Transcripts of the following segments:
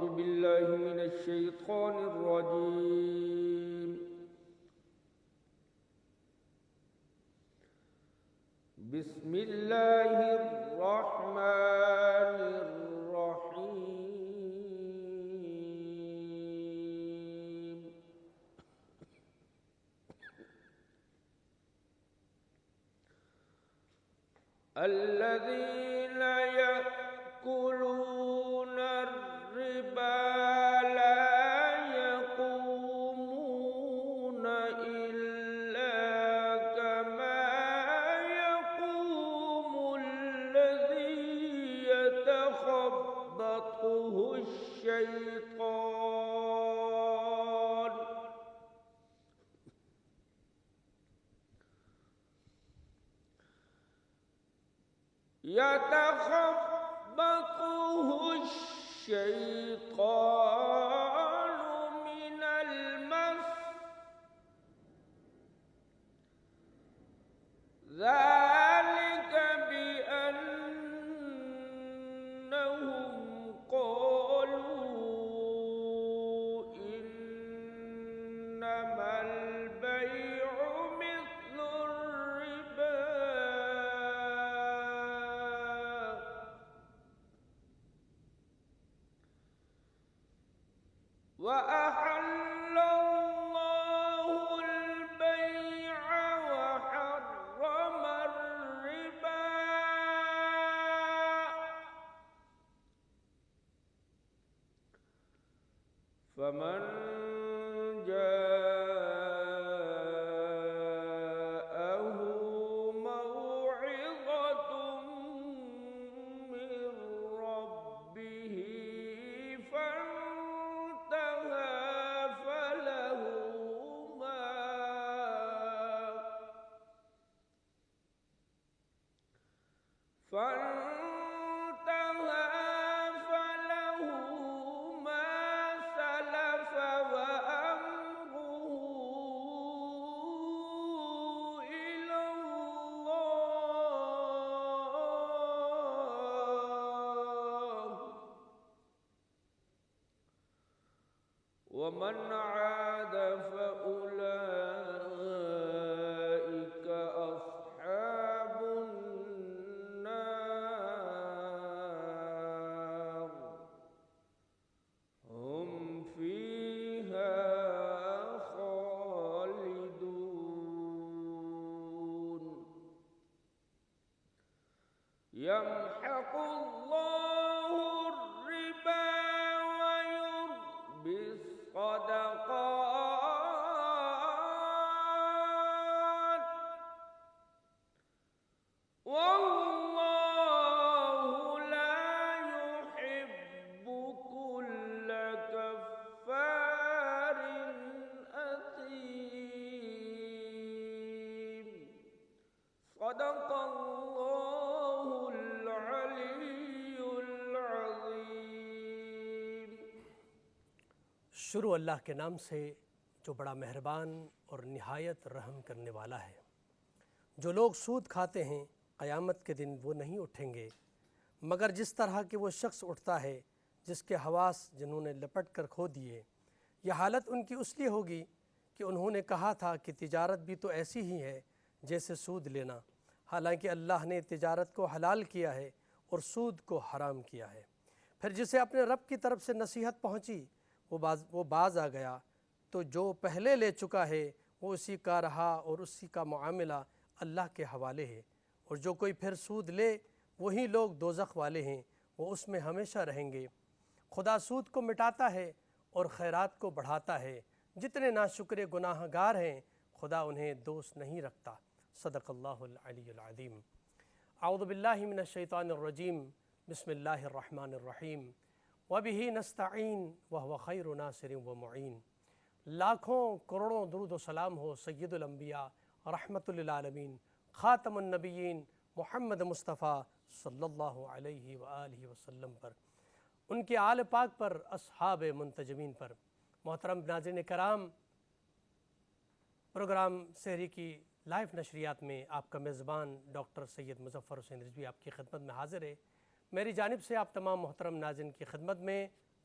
بالله من الشيطان الرجيم. بسم الله الرحمن الرحيم. الذين يأكلون الربا لا يقومون إلا كما يقوم الذي يتخبطه الشيطان من المس، ذلك بأنهم قالوا إنما البيع مثل الربا وأحل الله البيع وحرم الربا، فمن جاءه موعظة من ربه فله ما سلف وأمره إلى الله، ومن عاد فأولئك أصحاب النار هم فيها خالدون. يمحق الله الربا ويربي الصدقات، والله لا يحب كل كفار أثيم. صدق الله العلی العظیم. شروع اللہ کے نام سے جو بڑا مہربان اور نہایت رحم کرنے والا ہے۔ جو لوگ سود کھاتے ہیں قیامت کے دن وہ نہیں اٹھیں گے مگر جس طرح کہ وہ شخص اٹھتا ہے جس کے حواس جنہوں نے لپٹ کر کھو دیے۔ یہ حالت ان کی اس لیے ہوگی کہ انہوں نے کہا تھا کہ تجارت بھی تو ایسی ہی ہے جیسے سود لینا، حالانکہ اللہ نے تجارت کو حلال کیا ہے اور سود کو حرام کیا ہے۔ پھر جسے اپنے رب کی طرف سے نصیحت پہنچی وہ باز آ گیا، تو جو پہلے لے چکا ہے وہ اسی کا رہا اور اسی کا معاملہ اللہ کے حوالے ہے، اور جو کوئی پھر سود لے وہی لوگ دوزخ والے ہیں، وہ اس میں ہمیشہ رہیں گے۔ خدا سود کو مٹاتا ہے اور خیرات کو بڑھاتا ہے، جتنے ناشکر گناہ گار ہیں خدا انہیں دوست نہیں رکھتا۔ صدق اللہ العلی العظیم۔ اعوذ باللہ من الشیطان الرجیم، بسم اللہ الرحمن الرحیم۔ وَبِهِ نَسْتَعِين وَهُوَ خَيْرُ نَاصِرٍ وَمُعِين۔ لاکھوں کروڑوں درود و سلام ہو سید الانبیاء رحمت للعالمین خاتم النبیین محمد مصطفیٰ صلی اللہ علیہ وآلہ وسلم پر، ان کے آل پاک پر، اصحاب منتجمین پر۔ محترم ناظرین کرام، پروگرام سحری کی لائیو نشریات میں آپ کا میزبان ڈاکٹر سید مظفر حسین رضوی آپ کی خدمت میں حاضر ہے۔ میری جانب سے آپ تمام محترم ناظرین کی خدمت میں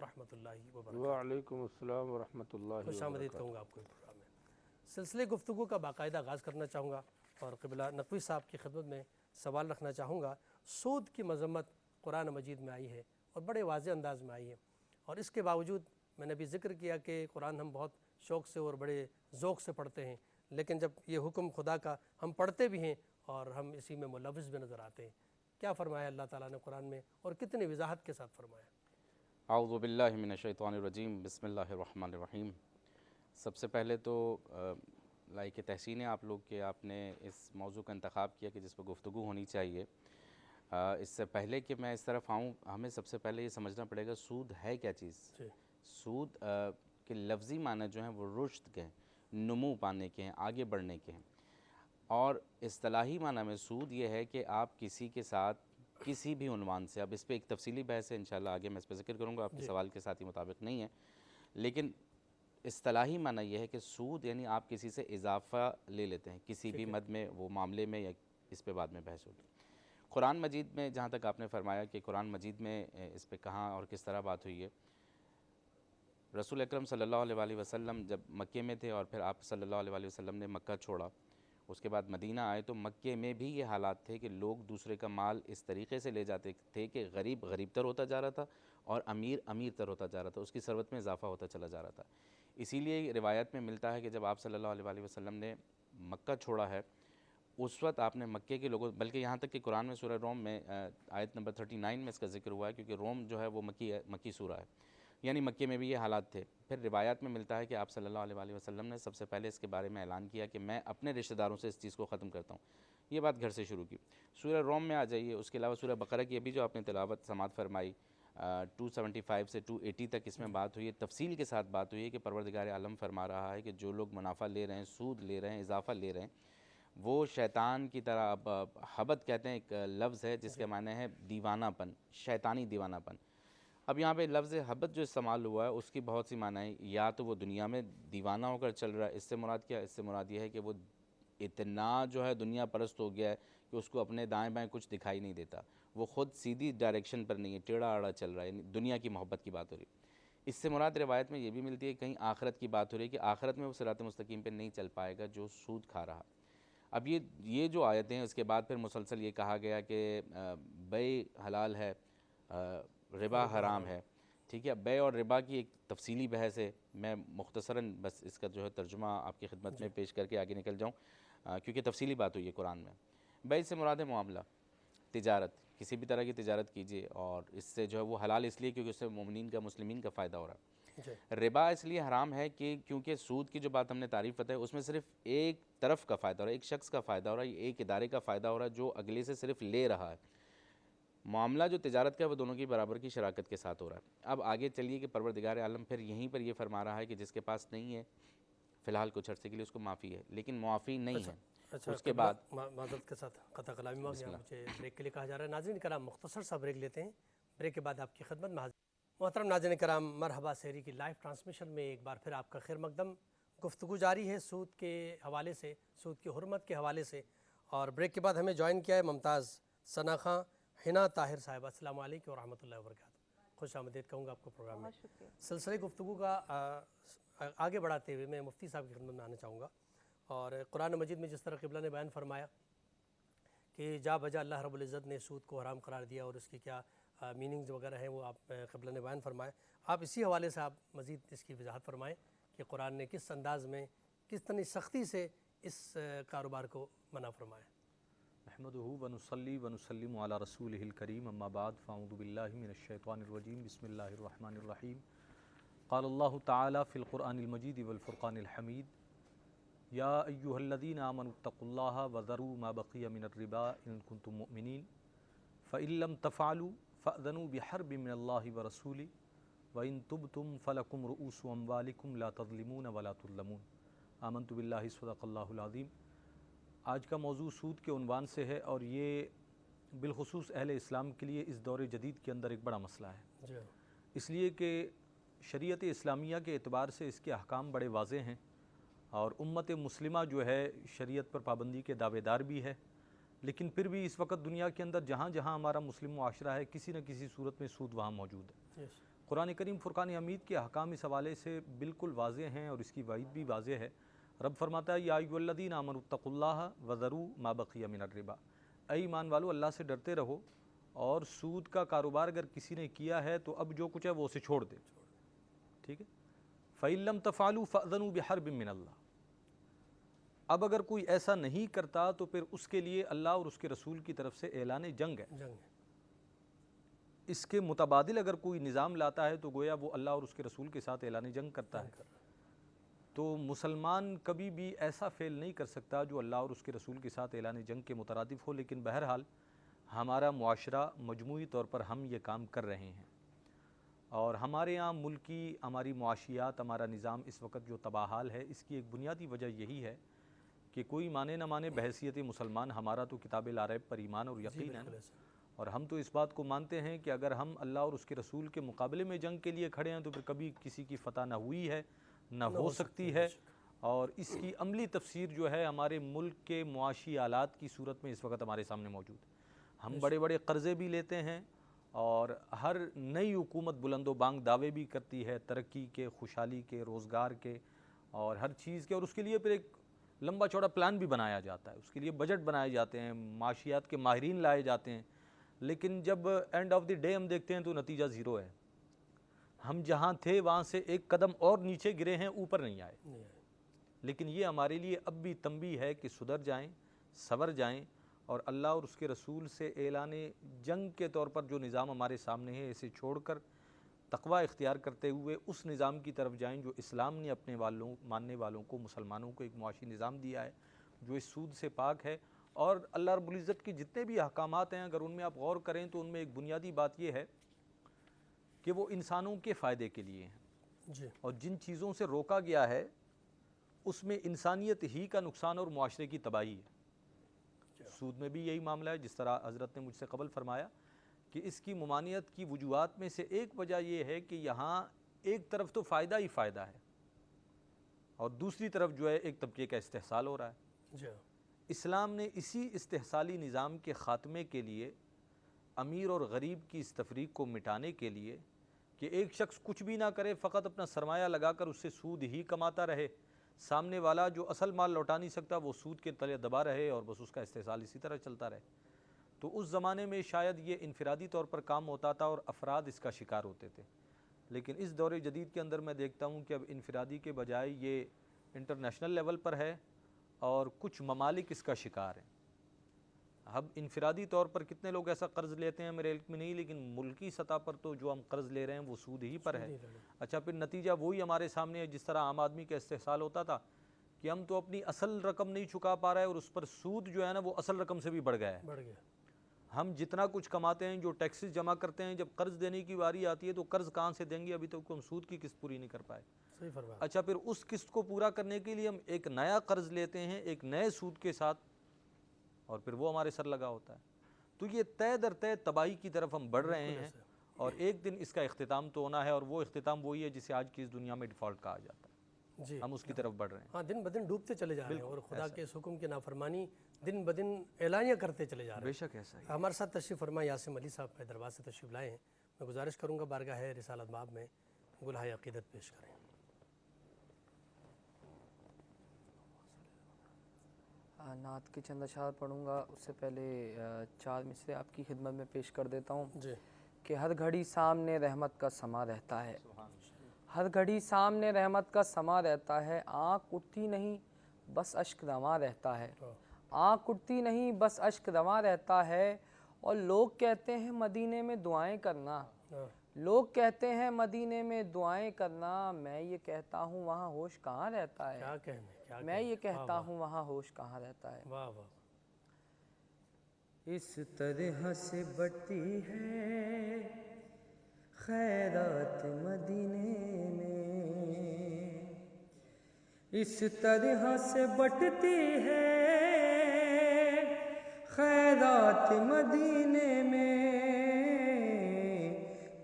ورحمۃ اللہ وبرکاتہ۔ وعلیکم السلام ورحمۃ اللہ خوش آمدید وبرکاتہ۔ کہوں گا آپ کو اس پروگرام میں۔ سلسلے گفتگو کا باقاعدہ آغاز کرنا چاہوں گا اور قبلہ نقوی صاحب کی خدمت میں سوال رکھنا چاہوں گا۔ سود کی مذمت قرآن مجید میں آئی ہے اور بڑے واضح انداز میں آئی ہے، اور اس کے باوجود میں نے بھی ذکر کیا کہ قرآن ہم بہت شوق سے اور بڑے ذوق سے پڑھتے ہیں، لیکن جب یہ حکم خدا کا ہم پڑھتے بھی ہیں اور ہم اسی میں ملوث بھی نظر آتے ہیں۔ کیا فرمایا اللہ تعالیٰ نے قرآن میں اور کتنی وضاحت کے ساتھ فرمایا؟ اعوذ باللہ من الشیطان الرجیم، بسم اللہ الرحمن الرحیم۔ سب سے پہلے تو لائق تحسین ہے آپ لوگ کہ آپ نے اس موضوع کا انتخاب کیا کہ جس پر گفتگو ہونی چاہیے۔ اس سے پہلے کہ میں اس طرف آؤں، ہمیں سب سے پہلے یہ سمجھنا پڑے گا سود ہے کیا چیز۔ سود کے لفظی معنی جو ہیں وہ رشد کے ہیں، نمو پانے کے ہیں، آگے بڑھنے کے ہیں، اور اصطلاحی معنی میں سود یہ ہے کہ آپ کسی کے ساتھ کسی بھی عنوان سے، اب اس پہ ایک تفصیلی بحث ہے انشاءاللہ آگے میں اس پہ ذکر کروں گا، آپ کے سوال کے ساتھ ہی مطابق نہیں ہے، لیکن اصطلاحی معنی یہ ہے کہ سود یعنی آپ کسی سے اضافہ لے لیتے ہیں کسی بھی مد میں، وہ معاملے میں، یا اس پہ بعد میں بحث ہوگی۔ قرآن مجید میں جہاں تک آپ نے فرمایا کہ قرآن مجید میں اس پہ کہاں اور کس طرح بات ہوئی ہے، رسول اکرم صلی اللہ علیہ وآلہ وسلم جب مکے میں تھے اور پھر آپ صلی اللہ علیہ وآلہ وسلم نے مکہ چھوڑا، اس کے بعد مدینہ آئے، تو مکے میں بھی یہ حالات تھے کہ لوگ دوسرے کا مال اس طریقے سے لے جاتے تھے کہ غریب غریب تر ہوتا جا رہا تھا اور امیر امیر تر ہوتا جا رہا تھا، اس کی ثروت میں اضافہ ہوتا چلا جا رہا تھا۔ اسی لیے روایت میں ملتا ہے کہ جب آپ صلی اللہ علیہ وآلہ وسلم نے مکہ چھوڑا ہے، اس وقت آپ نے مکے کے لوگوں، بلکہ یہاں تک کہ قرآن میں سورہ روم میں آیت نمبر 39 میں اس کا ذکر ہوا ہے، کیونکہ روم جو ہے وہ مکی سورہ ہے، یعنی مکے میں بھی یہ حالات تھے۔ پھر روایات میں ملتا ہے کہ آپ صلی اللہ علیہ وآلہ وسلم نے سب سے پہلے اس کے بارے میں اعلان کیا کہ میں اپنے رشتہ داروں سے اس چیز کو ختم کرتا ہوں۔ یہ بات گھر سے شروع کی۔ سورہ روم میں آ جائیے، اس کے علاوہ سورہ بقرہ کی ابھی جو آپ نے تلاوت سماعت فرمائی 275 سے 280 تک، اس میں بات ہوئی ہے، تفصیل کے ساتھ بات ہوئی ہے کہ پروردگار عالم فرما رہا ہے کہ جو لوگ منافع لے رہے ہیں، سود لے رہے ہیں، اضافہ لے رہے ہیں، وہ شیطان کی طرح، اب حبت کہتے ہیں، ایک لفظ ہے جس کے معنی ہے دیوانہ پن، شیطانی دیوانہ پن۔ اب یہاں پہ لفظ حبت جو استعمال ہوا ہے اس کی بہت سی معنی ہیں، یا تو وہ دنیا میں دیوانہ ہو کر چل رہا ہے، اس سے مراد کیا ہے؟ اس سے مراد یہ ہے کہ وہ اتنا جو ہے دنیا پرست ہو گیا ہے کہ اس کو اپنے دائیں بائیں کچھ دکھائی نہیں دیتا، وہ خود سیدھی ڈائریکشن پر نہیں ہے، ٹیڑھا آڑا چل رہا ہے، یعنی دنیا کی محبت کی بات ہو رہی ہے۔ اس سے مراد روایت میں یہ بھی ملتی ہے کہ کہیں آخرت کی بات ہو رہی ہے کہ آخرت میں وہ صراط مستقیم پہ نہیں چل پائے گا جو سود کھا رہا۔ اب یہ جو آیتیں ہیں، اس کے بعد پھر مسلسل یہ کہا گیا کہ بیع حلال ہے، ربا حرام ہے، ٹھیک ہے۔ بیع اور ربا کی ایک تفصیلی بحث ہے، میں مختصراً بس اس کا جو ہے ترجمہ آپ کی خدمت میں پیش کر کے آگے نکل جاؤں، کیونکہ تفصیلی بات ہوئی ہے قرآن میں۔ بیع سے مراد ہے معاملہ، تجارت، کسی بھی طرح کی تجارت کیجیے، اور اس سے جو ہے وہ حلال اس لیے کیونکہ اس سے مومنین کا، مسلمین کا فائدہ ہو رہا ہے۔ ربا اس لیے حرام ہے کہ کیونکہ سود کی جو بات ہم نے تعریف بتائی، اس میں صرف ایک طرف کا فائدہ ہو رہا ہے، ایک شخص کا فائدہ ہو رہا ہے، ایک ادارے کا فائدہ ہو رہا ہے جو اگلے سے صرف لے رہا ہے۔ معاملہ جو تجارت کا ہے وہ دونوں کی برابر کی شراکت کے ساتھ ہو رہا ہے۔ اب آگے چلیے کہ پروردگار عالم پھر یہیں پر یہ فرما رہا ہے کہ جس کے پاس نہیں ہے فی الحال کچھ عرصے کے لیے اس کو معافی ہے، لیکن معافی نہیں ہے۔ اس کے بعد معذرت کے ساتھ قطع کلامی میں گیا، مجھے بریک کے لیے کہا جا رہا ہے۔ ناظرین کرام، مختصر سا بریک لیتے ہیں، بریک کے بعد آپ کی خدمت میں حاضر۔ محترم ناظرین کرام، مرحبا سحری کی لائیو ٹرانسمیشن میں ایک بار پھر آپ کا خیر مقدم۔ گفتگو جاری ہے سود کے حوالے سے، سود کی حرمت کے حوالے سے، اور بریک کے بعد ہمیں جوائن کیا ہے ممتاز ثنا خان حنا طاہر صاحبہ۔ السلام علیکم ورحمۃ اللہ وبرکاتہ، خوش آمدید کہوں گا آپ کو پروگرام میں۔ سلسلے گفتگو کا آگے بڑھاتے ہوئے میں مفتی صاحب کی خدمت میں آنا چاہوں گا، اور قرآن مجید میں جس طرح قبلہ نے بیان فرمایا کہ جا بجا اللہ رب العزت نے سود کو حرام قرار دیا، اور اس کی کیا میننگز وغیرہ ہیں وہ آپ قبلہ نے بیان فرمایا۔ آپ اسی حوالے سے آپ مزید اس کی وضاحت فرمائیں کہ قرآن نے کس انداز میں، کس طرح سختی سے اس کاروبار کو منع فرمایا۔ نحمدہ ونصلی ونسلم علی رسولہ الکریم، اما بعد، فاعوذ باللہ من الشیطان الرجیم، بسم اللہ الرحمن الرحیم۔ قال اللہ تعالی فی القرآن المجید والفرقان الحمید، یا ایہا الذین آمنوا اتقوا اللہ وذروا ما بقی من الربا ان کنتم مؤمنین فإن لم تفعلوا فأذنوا بحرب من اللہ ورسولہ وإن تبتم فلکم رؤوس اموالکم لا تظلمون ولا تظلمون۔ آمنت باللہ، صدق اللہ العظیم۔ آج کا موضوع سود کے عنوان سے ہے، اور یہ بالخصوص اہل اسلام کے لیے اس دور جدید کے اندر ایک بڑا مسئلہ ہے، اس لیے کہ شریعت اسلامیہ کے اعتبار سے اس کے احکام بڑے واضح ہیں، اور امت مسلمہ جو ہے شریعت پر پابندی کے دعوے دار بھی ہے، لیکن پھر بھی اس وقت دنیا کے اندر جہاں جہاں ہمارا مسلم معاشرہ ہے، کسی نہ کسی صورت میں سود وہاں موجود ہے۔ قرآن کریم فرقان حمید کے احکام اس حوالے سے بالکل واضح ہیں اور اس کی وعید بھی واضح ہے۔ رب فرماتا ہے یا ایھا الذین آمنوا اتقوا اللہ وذروا ما بقی من الربا، اے ایمان والو اللہ سے ڈرتے رہو اور سود کا کاروبار اگر کسی نے کیا ہے تو اب جو کچھ ہے وہ اسے چھوڑ دے، ٹھیک ہے۔ فَإِن لَّمْ تَفْعَلُوا فَأْذَنُوا بِحَرْبٍ مِّنَ اللَّهِ، اب اگر کوئی ایسا نہیں کرتا تو پھر اس کے لیے اللہ اور اس کے رسول کی طرف سے اعلان جنگ ہے۔ اس کے متبادل اگر کوئی نظام لاتا ہے تو گویا وہ اللہ اور اس کے رسول کے ساتھ اعلان جنگ کرتا ہے۔ تو مسلمان کبھی بھی ایسا فعل نہیں کر سکتا جو اللہ اور اس کے رسول کے ساتھ اعلان جنگ کے مترادف ہو، لیکن بہرحال ہمارا معاشرہ مجموعی طور پر ہم یہ کام کر رہے ہیں، اور ہمارے یہاں ملکی ہماری معاشیات، ہمارا نظام اس وقت جو تباہ ہے، اس کی ایک بنیادی وجہ یہی ہے کہ کوئی مانے نہ مانے بحیثیت مسلمان ہمارا تو کتاب لا ریب پر ایمان اور یقین ہے، اور ہم تو اس بات کو مانتے ہیں کہ اگر ہم اللہ اور اس کے رسول کے مقابلے میں جنگ کے لیے کھڑے ہیں تو پھر کبھی کسی کی فتح نہ ہوئی ہے نہ ہو سکتی ہے، اور اس کی عملی تفسیر جو ہے ہمارے ملک کے معاشی حالات کی صورت میں اس وقت ہمارے سامنے موجود ہے۔ ہم بڑے بڑے قرضے بھی لیتے ہیں، اور ہر نئی حکومت بلند و بانگ دعوے بھی کرتی ہے ترقی کے، خوشحالی کے، روزگار کے اور ہر چیز کے، اور اس کے لیے پھر ایک لمبا چوڑا پلان بھی بنایا جاتا ہے، اس کے لیے بجٹ بنائے جاتے ہیں، معاشیات کے ماہرین لائے جاتے ہیں، لیکن جب اینڈ آف دی ڈے ہم دیکھتے ہیں تو نتیجہ زیرو ہے۔ ہم جہاں تھے وہاں سے ایک قدم اور نیچے گرے ہیں، اوپر نہیں آئے۔ لیکن یہ ہمارے لیے اب بھی تنبیہ ہے کہ سدھر جائیں، سنور جائیں، اور اللہ اور اس کے رسول سے اعلان جنگ کے طور پر جو نظام ہمارے سامنے ہے اسے چھوڑ کر تقوی اختیار کرتے ہوئے اس نظام کی طرف جائیں جو اسلام نے اپنے ماننے والوں کو، مسلمانوں کو ایک معاشی نظام دیا ہے جو اس سود سے پاک ہے۔ اور اللہ رب العزت کے جتنے بھی احکامات ہیں اگر ان میں آپ غور کریں تو ان میں ایک بنیادی بات یہ ہے کہ وہ انسانوں کے فائدے کے لیے ہیں، اور جن چیزوں سے روکا گیا ہے اس میں انسانیت ہی کا نقصان اور معاشرے کی تباہی ہے۔ سود میں بھی یہی معاملہ ہے، جس طرح حضرت نے مجھ سے قبل فرمایا کہ اس کی ممانعت کی وجوہات میں سے ایک وجہ یہ ہے کہ یہاں ایک طرف تو فائدہ ہی فائدہ ہے اور دوسری طرف جو ہے ایک طبقے کا استحصال ہو رہا ہے۔ اسلام نے اسی استحصالی نظام کے خاتمے کے لیے، امیر اور غریب کی اس تفریق کو مٹانے کے لیے کہ ایک شخص کچھ بھی نہ کرے، فقط اپنا سرمایہ لگا کر اس سے سود ہی کماتا رہے، سامنے والا جو اصل مال لوٹا نہیں سکتا وہ سود کے تلے دبا رہے اور بس اس کا استحصال اسی طرح چلتا رہے۔ تو اس زمانے میں شاید یہ انفرادی طور پر کام ہوتا تھا اور افراد اس کا شکار ہوتے تھے، لیکن اس دور جدید کے اندر میں دیکھتا ہوں کہ اب انفرادی کے بجائے یہ انٹرنیشنل لیول پر ہے اور کچھ ممالک اس کا شکار ہیں۔ اب انفرادی طور پر کتنے لوگ ایسا قرض لیتے ہیں میرے علم میں نہیں، لیکن ملکی سطح پر تو جو ہم قرض لے رہے ہیں وہ سود ہی پر ہے۔ اچھا، پھر نتیجہ وہی ہمارے سامنے ہے جس طرح عام آدمی کا استحصال ہوتا تھا کہ ہم تو اپنی اصل رقم نہیں چکا پا رہے اور اس پر سود جو ہے نا وہ اصل رقم سے بھی بڑھ گیا ہے۔ ہم جتنا کچھ کماتے ہیں، جو ٹیکسز جمع کرتے ہیں، جب قرض دینے کی باری آتی ہے تو قرض کہاں سے دیں گے؟ ابھی تک ہم سود کی قسط پوری نہیں کر پائے۔ اچھا، پھر اس قسط کو پورا کرنے کے لیے ہم ایک نیا قرض لیتے ہیں ایک نئے سود کے ساتھ، اور پھر وہ ہمارے سر لگا ہوتا ہے۔ تو یہ طے در طے تباہی کی طرف ہم بڑھ رہے ہیں، اور ایک دن اس کا اختتام تو ہونا ہے، اور وہ اختتام وہی ہے جسے آج کی اس دنیا میں ڈیفالٹ کہا جاتا ہے۔ ہم اس کی طرف بڑھ رہے ہیں۔ ہاں، دن بدن ڈوبتے چلے جا رہے ہیں اور خدا کے اس حکم کی نافرمانی دن بدن اعلانیہ کرتے چلے جا رہے ہیں۔ بے شک ایسا ہی۔ ہمارے ساتھ تشریف فرما یاسم علی صاحب اپنے دربار سے تشریف لائے ہیں، میں گزارش کروں گا بارگاہ رسالت باب میں گلہائے عقیدت پیش کریں۔ نعت کی چند اشعار پڑھوں گا، اس سے پہلے 4 مصرے آپ کی خدمت میں پیش کر دیتا ہوں کہ ہر گھڑی سامنے رحمت کا سما رہتا ہے، ہر گھڑی سامنے رحمت کا سما رہتا ہے، آنکھ اٹھتی نہیں بس اشک رواں رہتا ہے، آنکھ اٹھتی نہیں بس اشک رواں رہتا ہے، اور لوگ کہتے ہیں مدینے میں دعائیں کرنا، لوگ کہتے ہیں مدینے میں دعائیں کرنا، میں یہ کہتا ہوں وہاں ہوش کہاں رہتا ہے، میں یہ کہتا ہوں وہاں ہوش کہاں رہتا ہے۔ اس طرح سے بڑھتی ہے خیرات مدینے میں، اس طرح سے بڑھتی ہے خیرات مدینے میں،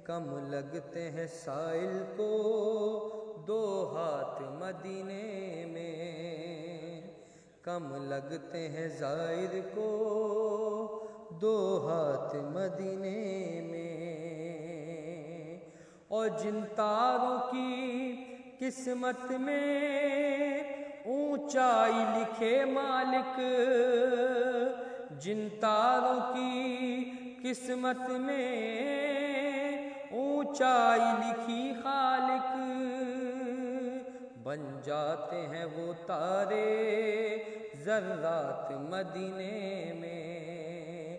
کم لگتے ہیں سائل کو 2 ہاتھ مدینے میں، کم لگتے ہیں زائر کو 2 ہاتھ مدینے میں، اور جن تاروں کی قسمت میں اونچائی لکھے مالک، جن تاروں کی قسمت میں اونچائی لکھی خالق، بن جاتے ہیں وہ تارے ذرات مدینے میں،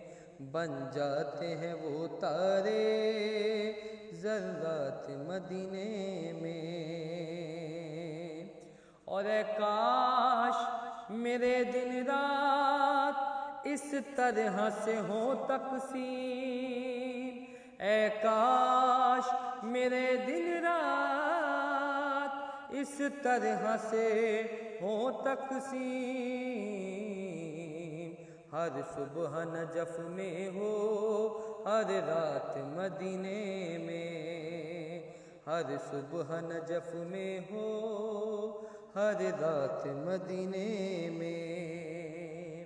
بن جاتے ہیں وہ تارے ذرات مدینے میں۔ اور اے کاش میرے دن رات اس طرح سے ہوں تقسیم، اے کاش میرے دن رات اس طرح سے ہوں تقسیم، ہر صبح نجف میں ہو ہر رات مدینے میں، ہر صبح نجف میں ہو ہر رات مدینے میں۔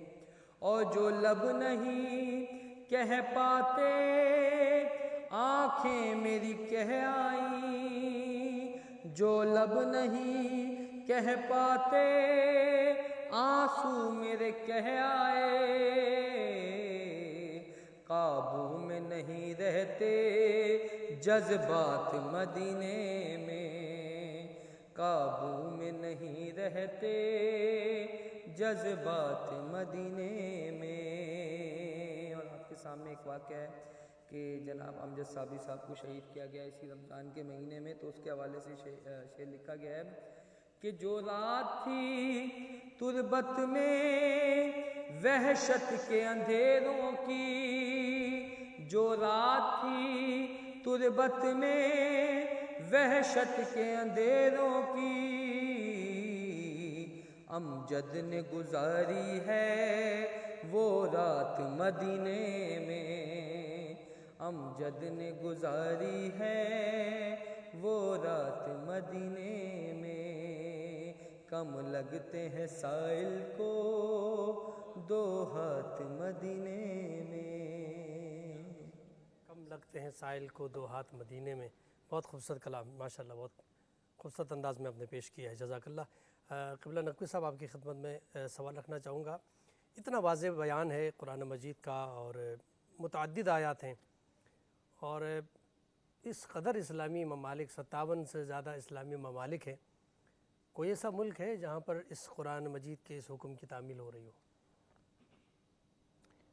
اور جو لب نہیں کہہ پاتے آنکھیں میری کہہ آئیں، جو لب نہیں کہہ پاتے آنسو میرے کہہ آئے، قابو میں نہیں رہتے جذبات مدینے میں، قابو میں نہیں رہتے جذبات مدینے میں۔ اور آپ کے سامنے ایک واقعہ ہے کہ جناب امجد صابری صاحب کو شہید کیا گیا اسی رمضان کے مہینے میں، تو اس کے حوالے سے شعر لکھا گیا ہے کہ جو رات تھی تربت میں وحشت کے اندھیروں کی، جو رات تھی تربت میں وحشت کے اندھیروں کی، امجد نے گزاری ہے وہ رات مدینے میں، امجد نے گزاری ہے وہ رات مدینے میں، کم لگتے ہیں سائل کو دو ہاتھ مدینے میں۔ کم لگتے ہیں سائل کو دو ہاتھ مدینے میں۔ بہت خوبصورت کلام، ماشاءاللہ بہت خوبصورت انداز میں آپ نے پیش کیا ہے، جزاک اللہ۔ قبلہ نقوی صاحب آپ کی خدمت میں سوال رکھنا چاہوں گا۔ اتنا واضح بیان ہے قرآن مجید کا اور متعدد آیات ہیں، اور اس قدر اسلامی ممالک 57 سے زیادہ اسلامی ممالک ہیں، کوئی ایسا ملک ہے جہاں پر اس قرآن مجید کے اس حکم کی تعمیل ہو رہی ہو؟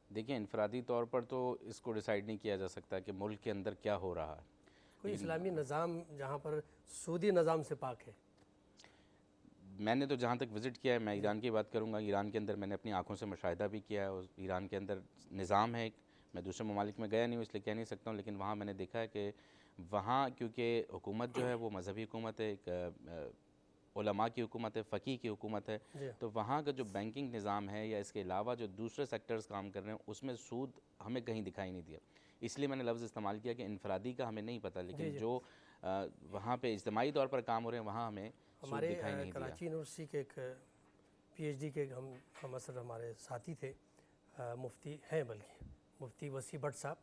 دیکھیں انفرادی طور پر تو اس کو ڈیسائیڈ نہیں کیا جا سکتا کہ ملک کے اندر کیا ہو رہا ہے، کوئی اسلامی نظام جہاں پر سودی نظام سے پاک ہے؟ میں نے تو جہاں تک وزٹ کیا ہے، میں ایران کی بات کروں گا، ایران کے اندر میں نے اپنی آنکھوں سے مشاہدہ بھی کیا ہے، اور ایران کے اندر نظام ہے ایک، میں دوسرے ممالک میں گیا نہیں ہوں اس لیے کہہ نہیں سکتا ہوں، لیکن وہاں میں نے دیکھا ہے کہ وہاں کیونکہ حکومت جو ہے وہ مذہبی حکومت ہے، ایک علماء کی حکومت ہے، فقیہ کی حکومت ہے، تو وہاں کا جو بینکنگ نظام ہے یا اس کے علاوہ جو دوسرے سیکٹرز کام کر رہے ہیں اس میں سود ہمیں کہیں دکھائی نہیں دیا، اس لیے میں نے لفظ استعمال کیا کہ انفرادی کا ہمیں نہیں پتہ، لیکن جو وہاں پہ اجتماعی طور پر کام ہو رہے ہیں وہاں ہمیں سود دکھائی نہیں دیا۔ کراچی یونیورسٹی کے ایک پی ایچ ڈی کے ہم اثر ہمارے ساتھی تھے، مفتی ہیں بلکہ مفتی وسیع بٹ صاحب،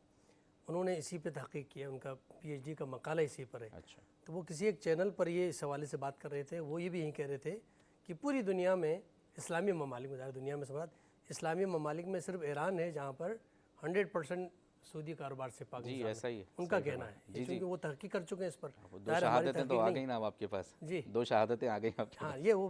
انہوں نے اسی پہ تحقیق کیا، ان کا پی ایچ ڈی کا مقالہ اسی پر ہے۔ اچھا، تو وہ کسی ایک چینل پر یہ اس حوالے سے بات کر رہے تھے، وہ یہ بھی یہی کہہ رہے تھے کہ پوری دنیا میں اسلامی ممالک میں، دنیا میں سمجھ اسلامی ممالک میں صرف ایران ہے جہاں پر 100% سودی کاروبار سے پاک جی ایسا ہی ہے، ان کا کہنا ہے، کیونکہ وہ تحقیق کر چکے ہیں اس پر۔ دو شہادتیں تو آ گئی نا اب آپ کے پاس، جی دو شہادتیں آ گئی آپ کے پاس۔ ہاں، یہ وہ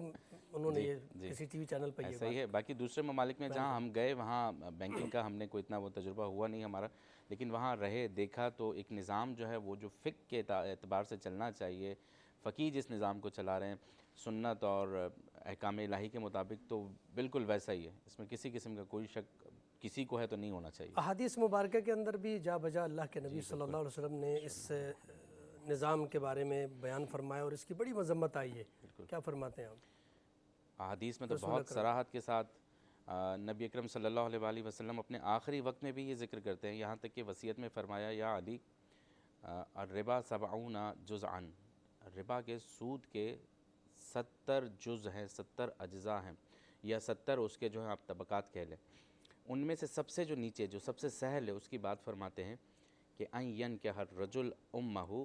انہوں نے یہ کسی ٹی وی چینل پر یہ ایسا ہی ہے، باقی دوسرے ممالک میں جہاں ہم گئے وہاں بینکنگ کا ہم نے کوئی اتنا وہ تجربہ ہوا نہیں ہمارا، لیکن وہاں رہے دیکھا تو ایک نظام جو ہے وہ جو فقہ کے اعتبار سے چلنا چاہیے، فقیہ جس نظام کو چلا رہے ہیں سنت اور احکام الہی کے مطابق، تو بالکل ویسا ہی ہے، اس میں کسی قسم کا کوئی شک کسی کو ہے تو نہیں ہونا چاہیے۔ احادیث مبارکہ کے اندر بھی جا بجا اللہ کے نبی صلی اللہ علیہ وسلم نے اس نظام کے بارے میں بیان فرمایا اور اس کی بڑی مذمت آئی ہے، کیا فرماتے ہیں آپ؟ احادیث میں تو بہت صراحت کے ساتھ نبی اکرم صلی اللہ علیہ وآلہ وسلم اپنے آخری وقت میں بھی یہ ذکر کرتے ہیں، یہاں تک کہ وصیت میں فرمایا یا علی الربا 70 جزءا، ربا کے سود کے 70 جز ہیں، 70 اجزاء ہیں، یا 70 اس کے جو ہیں آپ طبقات کہہ لیں، ان میں سے سب سے جو نیچے جو سب سے سہل ہے اس کی بات فرماتے ہیں کہ ان ينكح الرجل امه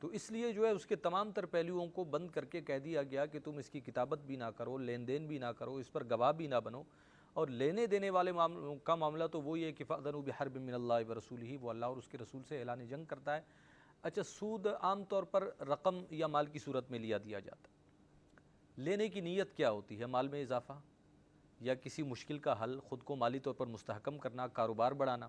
تو اس لیے جو ہے اس کے تمام تر پہلوؤں کو بند کر کے کہہ دیا گیا کہ تم اس کی کتابت بھی نہ کرو، لین دین بھی نہ کرو، اس پر گواہ بھی نہ بنو، اور لینے دینے والے کا معاملہ تو وہی ہے کہ فَأْذَنُوا بِحَرْبٍ مِّنَ اللَّهِ وَرَسُولِهِ، وہ اللہ اور اس کے رسول سے اعلان جنگ کرتا ہے۔ اچھا، سود عام طور پر رقم یا مال کی صورت میں لیا دیا جاتا ہے، لینے کی نیت کیا ہوتی ہے؟ مال میں اضافہ یا کسی مشکل کا حل، خود کو مالی طور پر مستحکم کرنا، کاروبار بڑھانا۔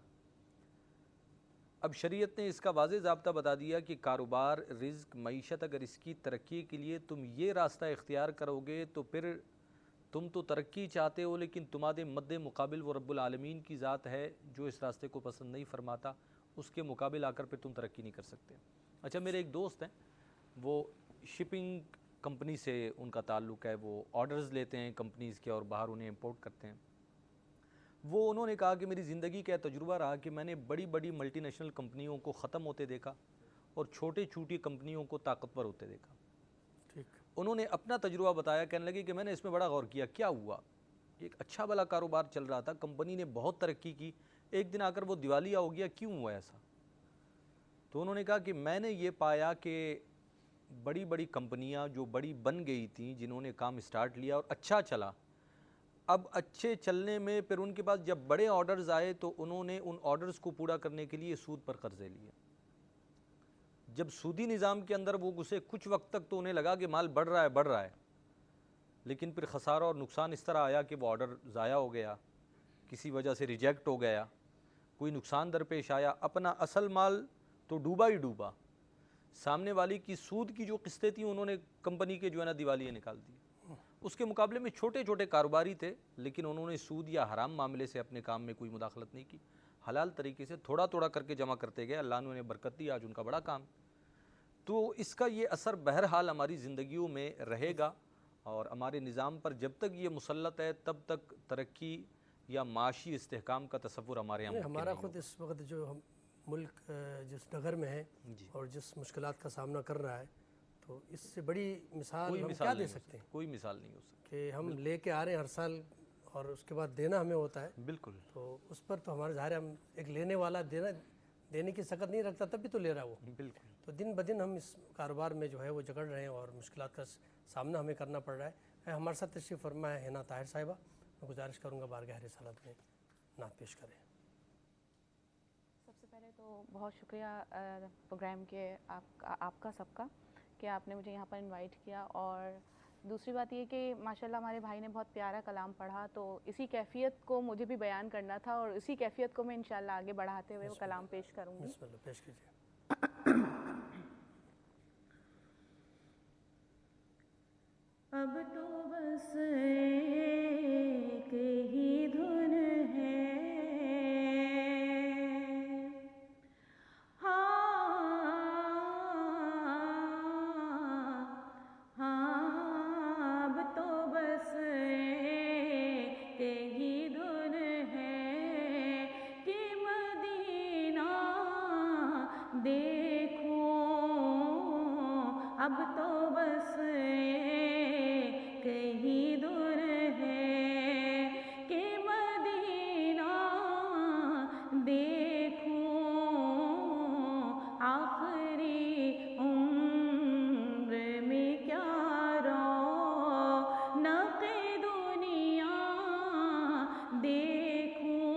اب شریعت نے اس کا واضح ضابطہ بتا دیا کہ کاروبار، رزق، معیشت، اگر اس کی ترقی کے لیے تم یہ راستہ اختیار کرو گے تو پھر تم تو ترقی چاہتے ہو، لیکن تمہارے مد مقابل وہ رب العالمین کی ذات ہے جو اس راستے کو پسند نہیں فرماتا، اس کے مقابل آ کر پھر تم ترقی نہیں کر سکتے۔ اچھا، میرے ایک دوست ہیں، وہ شپنگ کمپنی سے ان کا تعلق ہے، وہ آرڈرز لیتے ہیں کمپنیز کے اور باہر انہیں امپورٹ کرتے ہیں۔ وہ انہوں نے کہا کہ میری زندگی کا تجربہ رہا کہ میں نے بڑی بڑی ملٹی نیشنل کمپنیوں کو ختم ہوتے دیکھا اور چھوٹی چھوٹی کمپنیوں کو طاقتور ہوتے دیکھا۔ انہوں نے اپنا تجربہ بتایا، کہنے لگے کہ میں نے اس میں بڑا غور کیا، کیا ہوا؟ ایک اچھا بھلا کاروبار چل رہا تھا، کمپنی نے بہت ترقی کی، ایک دن آ کر وہ دیوالیہ ہو گیا، کیوں ہوا ایسا؟ تو انہوں نے کہا کہ میں نے یہ پایا کہ بڑی بڑی کمپنیاں جو بڑی بن گئی تھیں، جنہوں نے کام سٹارٹ لیا اور اچھا چلا، اب اچھے چلنے میں پھر ان کے پاس جب بڑے آرڈرز آئے تو انہوں نے ان آرڈرز کو پورا کرنے کے لیے سود پر قرضے لیے۔ جب سودی نظام کے اندر وہ گھسے، کچھ وقت تک تو انہیں لگا کہ مال بڑھ رہا ہے، لیکن پھر خسارہ اور نقصان اس طرح آیا کہ وہ آرڈر ضائع ہو گیا، کسی وجہ سے ریجیکٹ ہو گیا، کوئی نقصان درپیش آیا، اپنا اصل مال تو ڈوبا ہی ڈوبا، سامنے والی کی سود کی جو قسطیں تھیں انہوں نے کمپنی کے جو ہے نا دیوالیے نکال دی۔ اس کے مقابلے میں چھوٹے چھوٹے کاروباری تھے، لیکن انہوں نے سود یا حرام معاملے سے اپنے کام میں کوئی مداخلت نہیں کی، حلال طریقے سے تھوڑا تھوڑا کر کے جمع کرتے گئے، اللہ نے انہیں برکت دی، آج ان کا بڑا کام۔ تو اس کا یہ اثر بہرحال ہماری زندگیوں میں رہے گا، اور ہمارے نظام پر جب تک یہ مسلط ہے تب تک ترقی یا معاشی استحکام کا تصور ہمارے یہاں ممکن ہمارا نہیں خود اس وقت جو ہم ملک جس ڈگر میں ہے اور جس مشکلات کا سامنا کر رہا ہے، تو اس سے بڑی مثال ہم کیا دے سکتے ہیں؟ کوئی مثال نہیں ہو سکتی کہ ہم لے کے آ رہے ہیں ہر سال اور اس کے بعد دینا ہمیں ہوتا ہے۔ بالکل، تو اس پر تو ہمارے ظاہر ہم ایک لینے والا دینے کی سخت نہیں رکھتا، تب بھی تو لے رہا ہے وہ۔ بالکل، تو دن بدن ہم اس کاروبار میں جو ہے وہ جگڑ رہے ہیں اور مشکلات کا سامنا ہمیں کرنا پڑ رہا ہے۔ ہمارے ساتھ تشریف فرما ہے حنا طاہر صاحبہ، میں گزارش کروں گا بارگاہ رسالت میں نعت پیش کریں۔ سب سے پہلے تو بہت شکریہ پروگرام کے آپ کا سب کا کہ آپ نے مجھے یہاں پر انوائٹ کیا، اور دوسری بات یہ کہ ماشاءاللہ ہمارے بھائی نے بہت پیارا کلام پڑھا، تو اسی کیفیت کو مجھے بھی بیان کرنا تھا اور اسی کیفیت کو میں انشاءاللہ آگے بڑھاتے ہوئے وہ کلام پیش کروں گی۔ بسم اللہ، پیش کیجیے۔ اب تو بس ایک ہی دھن ہے، اب تو بس ایک ہی دھن ہے کہ مدینہ دیکھوں، اب تو بس ایک ہی دھن ہے کہ مدینہ دیکھوں، آخری عمر میں کیا رونق دنیا دیکھوں،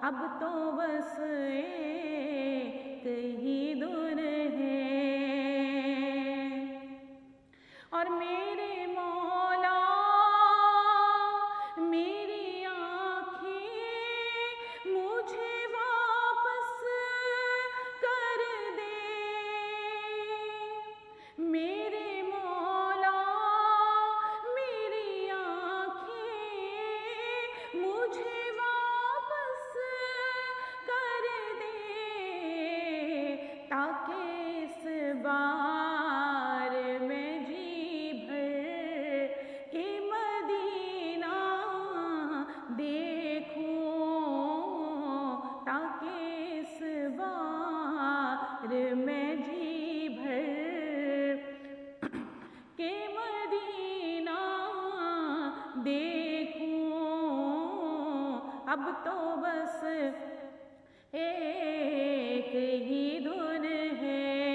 اب تو بس ایک ہی دھن ہے، اور میرے مولا میری آنکھیں مجھے واپس کر دے، میرے مولا میری آنکھیں مجھے واپس کر دے، تاکہ اس بار میں جی بھر کے مدینہ دیکھوں، تاکہ اس بار میں جی بھر کے مدینہ دیکھوں، اب تو بس ایک ہی دھن ہے۔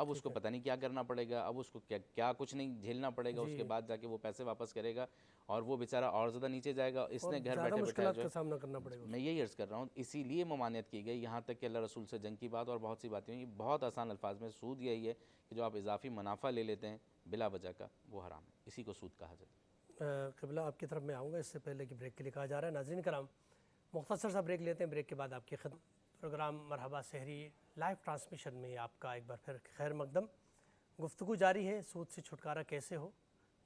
اب اس کو پتہ نہیں کیا کرنا پڑے گا، اب اس کو کیا کچھ نہیں جھیلنا پڑے گا، اس کے بعد جا کے وہ پیسے واپس کرے گا اور وہ بیچارہ اور زیادہ نیچے جائے گا. اس نے گھر بیٹھے مشکلات کا سامنا کرنا پڑے گا. میں یہی عرض کر رہا ہوں، اسی لیے ممانعت کی گئی، یہاں تک کہ اللہ رسول سے جنگ کی بات اور بہت سی باتیں ہوئی. بہت آسان الفاظ میں سود یہی ہے کہ جو آپ اضافی منافع لے لیتے ہیں بلا وجہ کا، وہ حرام ہے، اسی کو سود کہا جاتا ہے. قبلہ آپ کی طرف میں آؤں گا، اس سے پہلے کہ بریک کے لیے کہا جا رہا ہے. ناظرین کرام، مختصر سا بریک لیتے ہیں. بریک کے بعد آپ کی خدمت پروگرام مرحبا سحری لائیو ٹرانسمیشن میں آپ کا ایک بار پھر خیر مقدم. گفتگو جاری ہے، سود سے چھٹکارا کیسے ہو.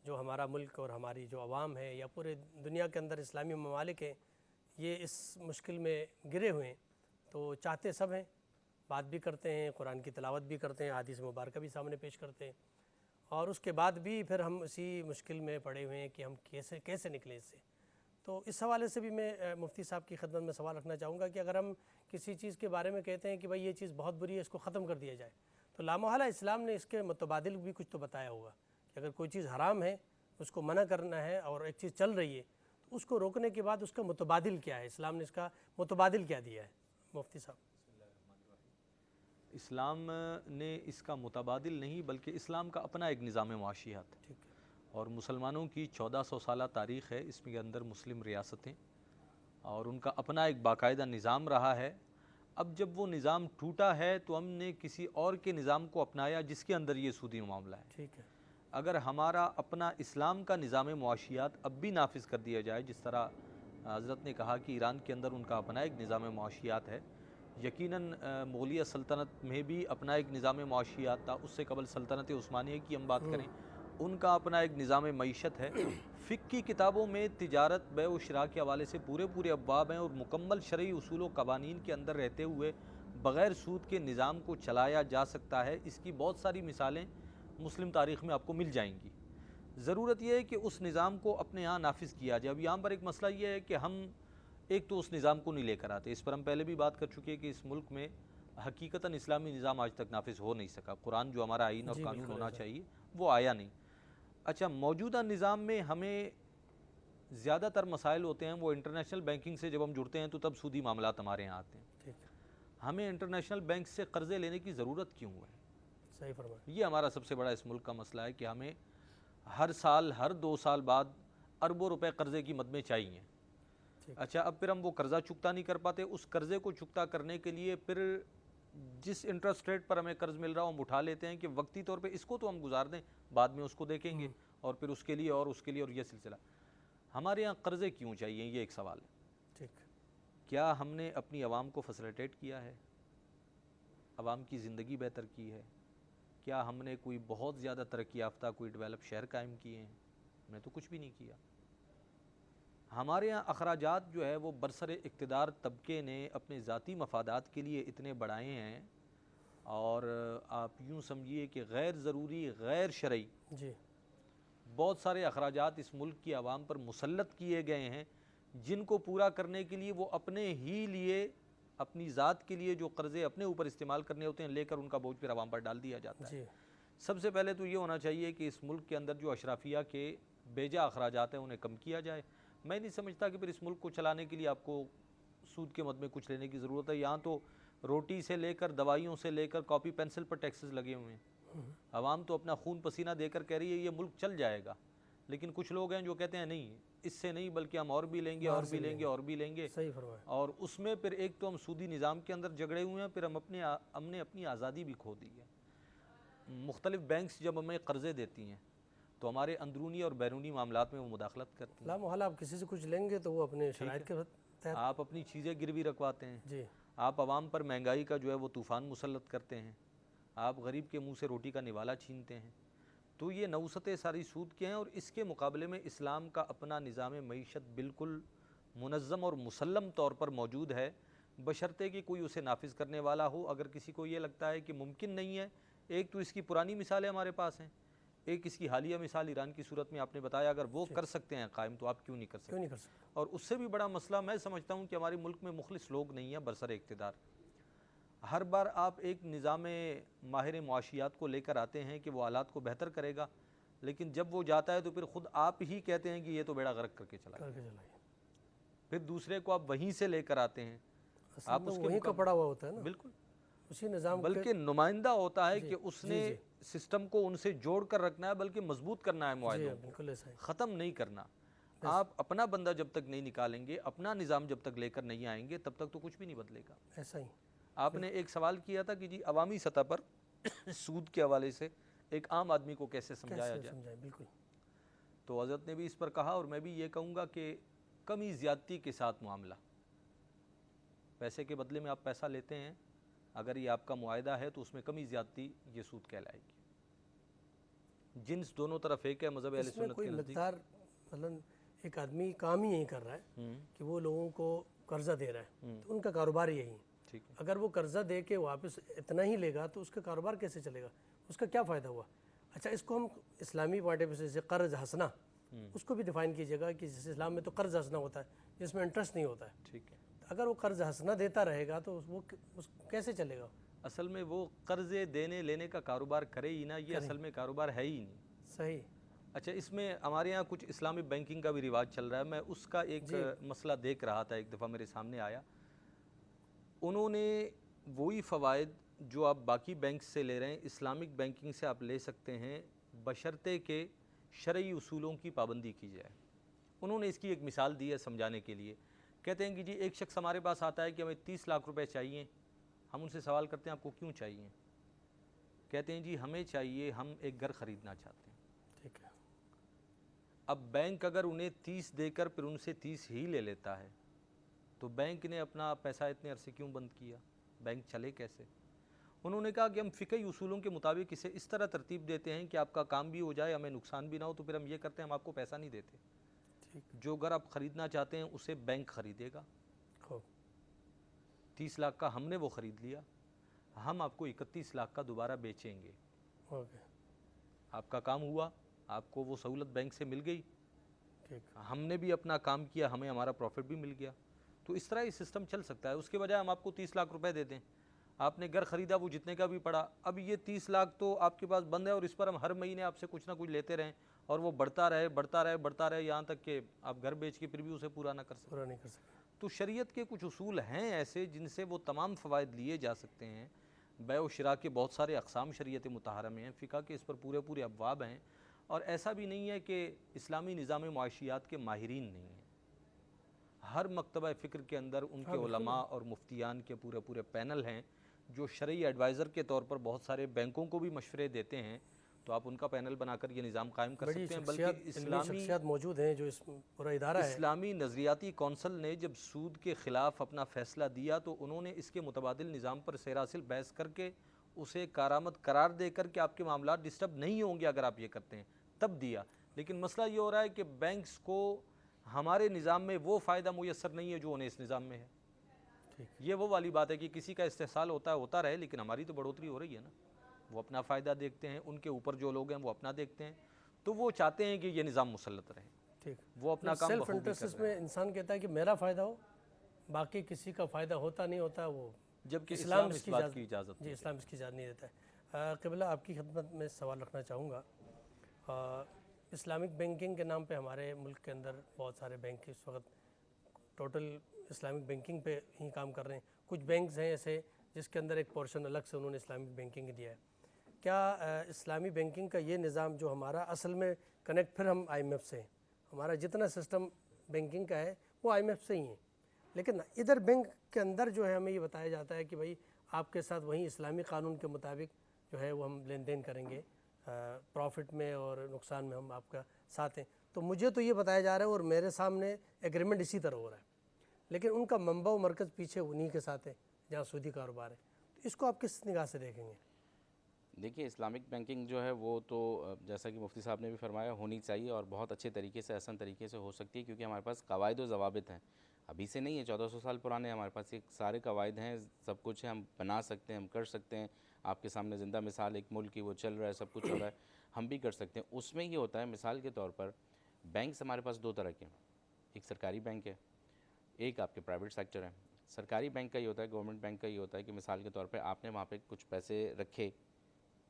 جو ہمارا ملک اور ہماری جو عوام ہے یا پورے دنیا کے اندر اسلامی ممالک ہیں، یہ اس مشکل میں گرے ہوئے ہیں. تو چاہتے سب ہیں، بات بھی کرتے ہیں، قرآن کی تلاوت بھی کرتے ہیں، حدیث مبارکہ بھی سامنے پیش کرتے ہیں، اور اس کے بعد بھی پھر ہم اسی مشکل میں پڑے ہوئے ہیں کہ ہم کیسے نکلیں اس سے. تو اس حوالے سے بھی میں مفتی صاحب کی خدمت میں سوال رکھنا چاہوں گا کہ اگر ہم کسی چیز کے بارے میں کہتے ہیں کہ بھائی یہ چیز بہت بری ہے، اس کو ختم کر دیا جائے، تو لامحالہ اسلام نے اس کے متبادل بھی کچھ تو بتایا ہوگا کہ اگر کوئی چیز حرام ہے اس کو منع کرنا ہے اور ایک چیز چل رہی ہے تو اس کو روکنے کے بعد اس کا متبادل کیا ہے، اسلام نے اس کا متبادل کیا دیا ہے. مفتی صاحب. اسلام نے اس کا متبادل نہیں بلکہ اسلام کا اپنا ایک نظام معاشیات ہے، اور مسلمانوں کی 1400 سالہ تاریخ ہے. اس کے اندر مسلم ریاستیں اور ان کا اپنا ایک باقاعدہ نظام رہا ہے. اب جب وہ نظام ٹوٹا ہے تو ہم نے کسی اور کے نظام کو اپنایا جس کے اندر یہ سودی معاملہ ہے. ٹھیک ہے. اگر ہمارا اپنا اسلام کا نظام معاشیات اب بھی نافذ کر دیا جائے، جس طرح حضرت نے کہا کہ ایران کے اندر ان کا اپنا ایک نظام معاشیات ہے، یقیناً مغلیہ سلطنت میں بھی اپنا ایک نظام معاشیات تھا، اس سے قبل سلطنت عثمانیہ کی ہم بات کریں، ان کا اپنا ایک نظام معیشت ہے. فقہ کی کتابوں میں تجارت، بیع و شراء کے حوالے سے پورے ابواب ہیں، اور مکمل شرعی اصول و قوانین کے اندر رہتے ہوئے بغیر سود کے نظام کو چلایا جا سکتا ہے. اس کی بہت ساری مثالیں مسلم تاریخ میں آپ کو مل جائیں گی. ضرورت یہ ہے کہ اس نظام کو اپنے یہاں نافذ کیا جائے. اب یہاں پر ایک مسئلہ یہ ہے کہ ہم ایک تو اس نظام کو نہیں لے کر آتے. اس پر ہم پہلے بھی بات کر چکے ہیں کہ اس ملک میں حقیقتاً اسلامی نظام آج تک نافذ ہو نہیں سکا. قرآن جو ہمارا آئین اور قانون ہونا چاہیے وہ آیا نہیں. اچھا، موجودہ نظام میں ہمیں زیادہ تر مسائل ہوتے ہیں وہ انٹرنیشنل بینکنگ سے جب ہم جڑتے ہیں تو تب سودی معاملات ہمارے یہاں آتے ہیں. ہمیں انٹرنیشنل بینک سے قرضے لینے کی ضرورت کیوں ہے؟ صحیح فرمایا. یہ ہمارا سب سے بڑا اس ملک کا مسئلہ ہے کہ ہمیں ہر سال ہر 2 سال بعد اربوں روپے قرضے کی مد میں چاہیے. اچھا، اب پھر ہم وہ قرضہ چکتا نہیں کر پاتے. اس قرضے کو چکتا کرنے کے لیے پھر جس انٹرسٹ ریٹ پر ہمیں قرض مل رہا ہم اٹھا لیتے ہیں کہ وقتی طور پہ اس کو تو ہم گزار دیں، بعد میں اس کو دیکھیں گے، اور پھر اس کے لیے اور اس کے لیے، اور یہ سلسلہ. ہمارے یہاں قرضے کیوں چاہیے، یہ ایک سوال ہے. کیا ہم نے اپنی عوام کو فیسلیٹیٹ کیا ہے؟ عوام کی زندگی بہتر کی ہے؟ کیا ہم نے کوئی بہت زیادہ ترقی یافتہ کوئی ڈیولپ شہر قائم کیے ہیں؟ ہم نے تو کچھ بھی نہیں کیا. ہمارے ہاں اخراجات جو ہے وہ برسر اقتدار طبقے نے اپنے ذاتی مفادات کے لیے اتنے بڑھائے ہیں، اور آپ یوں سمجھیے کہ غیر ضروری، غیر شرعی بہت سارے اخراجات اس ملک کی عوام پر مسلط کیے گئے ہیں، جن کو پورا کرنے کے لیے وہ اپنے ہی لیے، اپنی ذات کے لیے جو قرضے اپنے اوپر استعمال کرنے ہوتے ہیں لے کر ان کا بوجھ پھر عوام پر ڈال دیا جاتا ہے. سب سے پہلے تو یہ ہونا چاہیے کہ اس ملک کے اندر جو اشرافیہ کے بیجا اخراجات ہیں انہیں کم کیا جائے. میں نہیں سمجھتا کہ پھر اس ملک کو چلانے کے لیے آپ کو سود کے مد میں کچھ لینے کی ضرورت ہے. یہاں تو روٹی سے لے کر دوائیوں سے لے کر کاپی پینسل پر ٹیکسز لگے ہوئے ہیں. عوام تو اپنا خون پسینہ دے کر کہہ رہی ہے یہ ملک چل جائے گا، لیکن کچھ لوگ ہیں جو کہتے ہیں نہیں، اس سے نہیں بلکہ ہم اور بھی لیں گے، اور بھی لیں گے، اور بھی لیں گے. اور اس میں پھر ایک تو ہم سودی نظام کے اندر جگڑے ہوئے ہیں، پھر ہم نے اپنی آزادی بھی کھو دی ہے. مختلف بینکس جب ہمیں قرضے دیتی ہیں تو ہمارے اندرونی اور بیرونی معاملات میں وہ مداخلت کرتی ہیں. لا محالہ آپ کسی سے کچھ لیں گے تو وہ اپنے شرائط کے تحت آپ اپنی چیزیں گروی رکھواتے ہیں. آپ عوام پر مہنگائی کا جو ہے وہ طوفان مسلط کرتے ہیں. آپ غریب کے منہ سے روٹی کا نوالا چھینتے ہیں. تو یہ نوستیں ساری سود کے ہیں، اور اس کے مقابلے میں اسلام کا اپنا نظام معیشت بالکل منظم اور مسلم طور پر موجود ہے، بشرطے کہ کوئی اسے نافذ کرنے والا ہو. اگر کسی کو یہ لگتا ہے کہ ممکن نہیں ہے، ایک تو اس کی پرانی مثالیں ہمارے پاس ہیں، ایک اس کی حالیہ مثال ایران کی صورت میں آپ نے بتایا، اگر وہ کر سکتے ہیں قائم تو آپ کیوں نہیں کر سکتے؟ اور اس سے بھی بڑا مسئلہ میں سمجھتا ہوں کہ ہمارے ملک میں مخلص لوگ نہیں ہیں برسر اقتدار. ہر بار آپ ایک نظام ماہر معاشیات کو لے کر آتے ہیں کہ وہ حالات کو بہتر کرے گا، لیکن جب وہ جاتا ہے تو پھر خود آپ ہی کہتے ہیں کہ یہ تو بیڑا غرق کر کے چلا گیا. پھر دوسرے کو آپ وہیں سے لے کر آتے ہیں، آپ اس کے وہیں کا پڑا ہوا ہوتا ہے نا. بالکل. اسی نظام بلکہ نمائندہ ہوتا ہے کہ اس نے سسٹم کو ان سے جوڑ کر رکھنا ہے، بلکہ مضبوط کرنا ہے معاہدوں کو، بالکل ایسا ہی ختم نہیں کرنا۔ آپ اپنا بندہ جب تک نہیں نکالیں گے، اپنا نظام جب تک لے کر نہیں آئیں گے، تب تک تو کچھ بھی نہیں بدلے گا۔ ایسا ہی آپ نے ایک سوال کیا تھا کہ جی عوامی سطح پر سود کے حوالے سے ایک عام آدمی کو کیسے سمجھایا جائے، سمجھائیں بالکل تو حضرت نے بھی اس پر کہا، اور میں بھی یہ کہوں گا کہ کمی زیادتی کے ساتھ معاملہ، پیسے کے بدلے میں آپ پیسہ لیتے ہیں، اگر یہ آپ کا معاہدہ ہے تو اس میں کمی زیادتی یہ سود کہلائے گی۔ جنس دونوں طرف ایک ہے مذہب اہل اس میں سنت کوئی کے نزدیک۔ مقدار مثلا ایک آدمی کام ہی یہی کر رہا ہے کہ وہ لوگوں کو قرضہ دے رہا ہے، تو ان کا کاروبار یہی ہے۔ ٹھیک ہے، اگر وہ قرضہ دے کے واپس اتنا ہی لے گا تو اس کا کاروبار کیسے چلے گا، اس کا کیا فائدہ ہوا؟ اچھا اس کو ہم اسلامی پوائنٹ آف ویو سے قرض حسنہ اس کو بھی ڈیفائن کیجیے گا کہ جس اسلام میں تو قرض حسنہ ہوتا ہے جس میں انٹرسٹ نہیں ہوتا ہے۔ ٹھیک ہے، اگر وہ قرض حسنہ دیتا رہے گا تو وہ کیسے چلے گا؟ اصل میں وہ قرضے دینے لینے کا کاروبار کرے ہی نا، یہ اصل میں کاروبار ہے ہی نہیں۔ صحیح۔ اچھا اس میں ہمارے یہاں کچھ اسلامی بینکنگ کا بھی رواج چل رہا ہے، میں اس کا ایک مسئلہ دیکھ رہا تھا، ایک دفعہ میرے سامنے آیا۔ انہوں نے وہی فوائد جو آپ باقی بینک سے لے رہے ہیں اسلامک بینکنگ سے آپ لے سکتے ہیں، بشرطے کہ شرعی اصولوں کی پابندی کی جائے۔ انہوں نے اس کی ایک مثال دی ہے سمجھانے کے لیے، کہتے ہیں کہ جی ایک شخص ہمارے پاس آتا ہے کہ ہمیں 30 لاکھ روپے چاہیے، ہم ان سے سوال کرتے ہیں آپ کو کیوں چاہیے؟ کہتے ہیں جی ہمیں چاہیے، ہم ایک گھر خریدنا چاہتے ہیں۔ ٹھیک ہے، اب بینک اگر انہیں 30 دے کر پھر ان سے 30 ہی لے لیتا ہے تو بینک نے اپنا پیسہ اتنے عرصے کیوں بند کیا؟ بینک چلے کیسے؟ انہوں نے کہا کہ ہم فقہی اصولوں کے مطابق اسے اس طرح ترتیب دیتے ہیں کہ آپ کا کام بھی ہو جائے، ہمیں نقصان بھی نہ ہو، تو پھر ہم یہ کرتے ہیں ہم آپ کو پیسہ نہیں دیتے۔ جو گھر آپ خریدنا چاہتے ہیں اسے بینک خریدے گا، 30 لاکھ کا ہم نے وہ خرید لیا، ہم آپ کو 31 لاکھ کا دوبارہ بیچیں گے۔ آپ کا کام ہوا، آپ کو وہ سہولت بینک سے مل گئی، ہم نے بھی اپنا کام کیا، ہمیں ہمارا پروفٹ بھی مل گیا۔ تو اس طرح یہ سسٹم چل سکتا ہے۔ اس کے بجائے ہم آپ کو 30 لاکھ روپے دے دیں، آپ نے گھر خریدا وہ جتنے کا بھی پڑا، اب یہ 30 لاکھ تو آپ کے پاس بند ہے اور اس پر ہم ہر مہینے آپ سے کچھ نہ کچھ لیتے رہیں اور وہ بڑھتا رہے بڑھتا رہے بڑھتا رہے یہاں تک کہ آپ گھر بیچ کے پھر بھی اسے پورا نہ کر سکیں۔ پورا نہیں کر سکتے۔ تو شریعت کے کچھ اصول ہیں ایسے جن سے وہ تمام فوائد لیے جا سکتے ہیں۔ بیع و شراء کے بہت سارے اقسام شریعت مطہرہ میں ہیں، فقہ کے اس پر پورے ابواب ہیں، اور ایسا بھی نہیں ہے کہ اسلامی نظام معاشیات کے ماہرین نہیں ہیں۔ ہر مکتبہ فکر کے اندر ان کے علماء اور مفتیان کے پورے پینل ہیں جو شرعی ایڈوائزر کے طور پر بہت سارے بینکوں کو بھی مشورے دیتے ہیں، تو آپ ان کا پینل بنا کر یہ نظام قائم کر سکتے ہیں۔ بلکہ شخصیات موجود ہیں جو اس پورا ادارہ ہے۔ اسلامی نظریاتی کونسل نے جب سود کے خلاف اپنا فیصلہ دیا تو انہوں نے اس کے متبادل نظام پر سیراصل بحث کر کے اسے کارآمد قرار دے کر کہ آپ کے معاملات ڈسٹرب نہیں ہوں گے اگر آپ یہ کرتے ہیں، تب دیا۔ لیکن مسئلہ یہ ہو رہا ہے کہ بینکس کو ہمارے نظام میں وہ فائدہ میسر نہیں ہے جو انہیں اس نظام میں ہے۔ یہ وہ والی بات ہے کہ کسی کا استحصال ہوتا رہے، لیکن ہماری تو بڑھوتری ہو رہی ہے نا۔ وہ اپنا فائدہ دیکھتے ہیں، ان کے اوپر جو لوگ ہیں وہ اپنا دیکھتے ہیں، تو وہ چاہتے ہیں کہ یہ نظام مسلط رہے۔ ٹھیک، وہ اپنا کام سیلف بخوبی کر انٹرسٹ رہے ہیں۔ میں انسان کہتا ہے کہ میرا فائدہ ہو، باقی کسی کا فائدہ ہوتا نہیں ہوتا، وہ جبکہ اسلام اس بات کی اجازت جی اسلام اس کی اجازت نہیں دیتا ہے۔ قبلہ آپ کی خدمت میں سوال رکھنا چاہوں گا۔ اسلامک بینکنگ کے نام پہ ہمارے ملک کے اندر بہت سارے بینک اس وقت ٹوٹل اسلامک بینکنگ پہ ہی کام کر رہے ہیں۔ کچھ بینکس ہیں ایسے جس کے اندر ایک پورشن الگ سے انہوں نے اسلامک بینکنگ دیا ہے۔ کیا اسلامی بینکنگ کا یہ نظام جو ہمارا اصل میں کنیکٹ پھر ہم آئی ایم ایف سے ہیں، ہمارا جتنا سسٹم بینکنگ کا ہے وہ آئی ایم ایف سے ہی ہے، لیکن ادھر بینک کے اندر جو ہے ہمیں یہ بتایا جاتا ہے کہ بھائی آپ کے ساتھ وہیں اسلامی قانون کے مطابق جو ہے وہ ہم لین دین کریں گے، پروفٹ میں اور نقصان میں ہم آپ کا ساتھ ہیں۔ تو مجھے تو یہ بتایا جا رہا ہے اور میرے سامنے ایگریمنٹ اسی طرح ہو رہا ہے، لیکن ان کا منبع و مرکز پیچھے انہی کے ساتھ ہے جہاں سودی کاروبار ہے۔ تو اس کو آپ کس نگاہ سے دیکھیں گے؟ دیکھیے اسلامک بینکنگ جو ہے وہ تو جیسا کہ مفتی صاحب نے بھی فرمایا ہونی چاہیے، اور بہت اچھے طریقے سے احسن طریقے سے ہو سکتی ہے، کیونکہ ہمارے پاس قواعد و ضوابط ہیں، ابھی سے نہیں ہے، 1400 سال پرانے ہمارے پاس ایک سارے قواعد ہیں، سب کچھ ہے، ہم بنا سکتے ہیں، ہم کر سکتے ہیں۔ آپ کے سامنے زندہ مثال ایک ملک کی وہ چل رہا ہے، سب کچھ ہو رہا ہے، ہم بھی کر سکتے ہیں۔ اس میں یہ ہوتا ہے مثال کے طور پر بینکس ہمارے پاس دو طرح کے ہیں، ایک سرکاری بینک ہے، ایک آپ کے پرائیویٹ سیکٹر ہے۔ سرکاری بینک کا یہ ہوتا ہے، گورنمنٹ بینک کا یہ ہوتا ہے کہ مثال کے طور پہ آپ نے وہاں پہ کچھ پیسے رکھے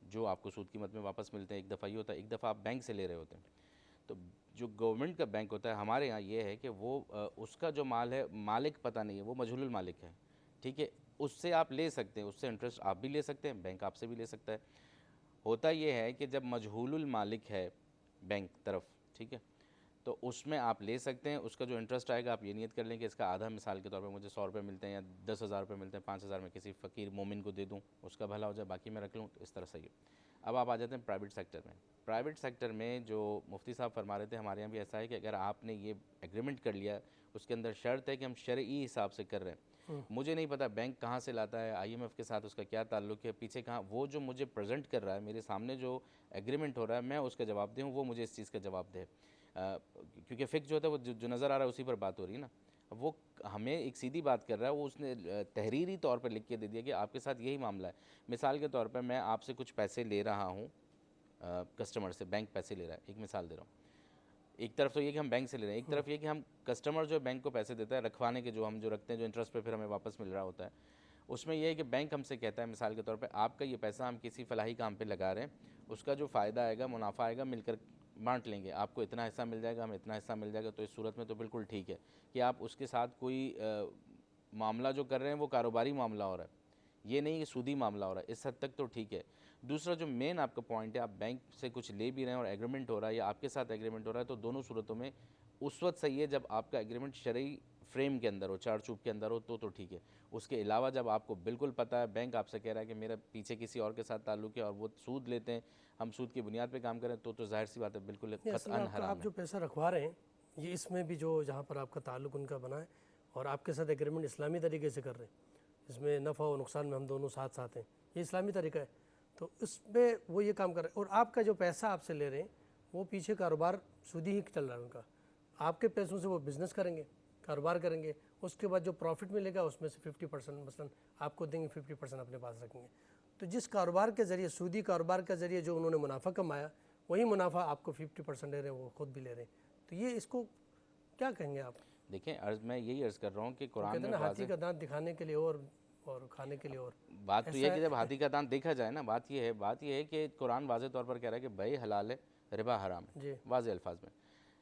جو آپ کو سود قیمت میں واپس ملتے ہیں، ایک دفعہ یہ ہوتا ہے، ایک دفعہ آپ بینک سے لے رہے ہوتے ہیں۔ تو جو گورنمنٹ کا بینک ہوتا ہے ہمارے ہاں یہ ہے کہ وہ اس کا جو مال ہے مالک پتہ نہیں ہے، وہ مجہول المالک ہے، ٹھیک ہے، اس سے آپ لے سکتے ہیں، اس سے انٹرسٹ آپ بھی لے سکتے ہیں، بینک آپ سے بھی لے سکتا ہے۔ ہوتا یہ ہے کہ جب مجہول المالک ہے بینک طرف، ٹھیک ہے، تو اس میں آپ لے سکتے ہیں، اس کا جو انٹرسٹ آئے گا آپ یہ نیت کر لیں کہ اس کا آدھا، مثال کے طور پہ مجھے 100 روپے ملتے ہیں یا 10,000 روپے ملتے ہیں، 5,000 میں کسی فقیر مومن کو دے دوں، اس کا بھلا ہو جائے، باقی میں رکھ لوں، تو اس طرح صحیح ہے۔ اب آپ آ جاتے ہیں پرائیویٹ سیکٹر میں۔ پرائیویٹ سیکٹر میں جو مفتی صاحب فرما رہے تھے، ہمارے یہاں بھی ایسا ہے کہ اگر آپ نے یہ ایگریمنٹ کر لیا، اس کے اندر شرط ہے کہ ہم شرعی حساب سے کر رہے ہیں، مجھے نہیں پتا بینک کہاں سے لاتا ہے، آئی ایم ایف کے ساتھ اس کا کیا تعلق ہے، پیچھے کہاں، وہ جو مجھے پریزنٹ کر رہا ہے میرے سامنے، جو ایگریمنٹ ہو رہا ہے، میں اس کا جواب دوں، وہ مجھے اس چیز کا جواب دے، کیونکہ فکر جو ہوتا ہے وہ جو نظر آ رہا ہے اسی پر بات ہو رہی ہے نا۔ وہ ہمیں ایک سیدھی بات کر رہا ہے، وہ اس نے تحریری طور پر لکھ کے دے دیا کہ آپ کے ساتھ یہی معاملہ ہے۔ مثال کے طور پر میں آپ سے کچھ پیسے لے رہا ہوں، کسٹمر سے، بینک پیسے لے رہا ہے، ایک مثال دے رہا ہوں۔ ایک طرف تو یہ کہ ہم بینک سے لے رہے ہیں، ایک طرف یہ کہ ہم کسٹمر جو بینک کو پیسے دیتا ہے رکھوانے کے، جو ہم جو رکھتے ہیں، جو انٹرسٹ پہ پھر ہمیں واپس مل رہا ہوتا ہے، اس میں یہ ہے کہ بینک ہم سے کہتا ہے مثال کے طور پہ آپ کا یہ پیسہ ہم کسی فلاحی کام پہ لگا رہے ہیں، اس کا جو فائدہ آئے گا، منافع آئے گا، مل کر بانٹ لیں گے، آپ کو اتنا حصہ مل جائے گا، ہمیں اتنا حصہ مل جائے گا۔ تو اس صورت میں تو بالکل ٹھیک ہے کہ آپ اس کے ساتھ کوئی معاملہ جو کر رہے ہیں وہ کاروباری معاملہ ہو رہا ہے، یہ نہیں کہ سودی معاملہ ہو رہا ہے، اس حد تک تو ٹھیک ہے۔ دوسرا جو مین آپ کا پوائنٹ ہے، آپ بینک سے کچھ لے بھی رہے ہیں اور ایگریمنٹ ہو رہا ہے یا آپ کے ساتھ ایگریمنٹ ہو رہا ہے، تو دونوں صورتوں میں اس وقت صحیح ہے جب آپ کا ایگریمنٹ شرعی فریم کے اندر ہو، چار چوب کے اندر ہو، تو ٹھیک ہے۔ اس کے علاوہ جب آپ کو بالکل پتہ ہے، بینک آپ سے کہہ رہا ہے کہ میرا پیچھے کسی اور کے ساتھ تعلق ہے اور وہ سود لیتے ہیں، ہم سود کی بنیاد پہ کام کریں، تو ظاہر سی بات ہے بالکل قطعاً حرام آپ ہے۔ جو پیسہ رکھوا رہے ہیں، یہ اس میں بھی جو جہاں پر آپ کا تعلق ان کا بنا ہے اور آپ کے ساتھ ایگریمنٹ اسلامی طریقے سے کر رہے ہیں، اس میں نفع و نقصان میں ہم دونوں ساتھ ساتھ ہیں، یہ اسلامی طریقہ ہے، تو اس پہ وہ یہ کام کر رہے ہیں۔ اور آپ کا جو پیسہ آپ سے لے رہے ہیں وہ پیچھے کاروبار سودی ہی چل رہا ہے ان کا، آپ کے پیسوں سے وہ بزنس کریں گے، کاروبار کریں گے، اس کے بعد جو پروفٹ ملے گا اس میں سے 50% مثلا آپ کو دیں گے، 50% اپنے پاس رکھیں گے۔ تو جس کاروبار کے ذریعے، سودی کاروبار کے ذریعے جو انہوں نے منافع کمایا، وہی منافع آپ کو 50% دے رہے ہیں، وہ خود بھی لے رہے ہیں۔ تو یہ اس کو کیا کہیں گے آپ؟ دیکھیں میں یہی عرض کر رہا ہوں کہ قرآن کہتے میں ہیں نا، ہاتھی واضح کا دانت دکھانے کے لیے اور کھانے کے لیے اور، بات تو یہ ہے کہ جب ہاتھی کا دانت دیکھا جائے نا، بات یہ ہے کہ قرآن واضح طور پر کہہ رہا ہے کہ بے حلال ہے، ربا حرام ہے، واضح الفاظ میں۔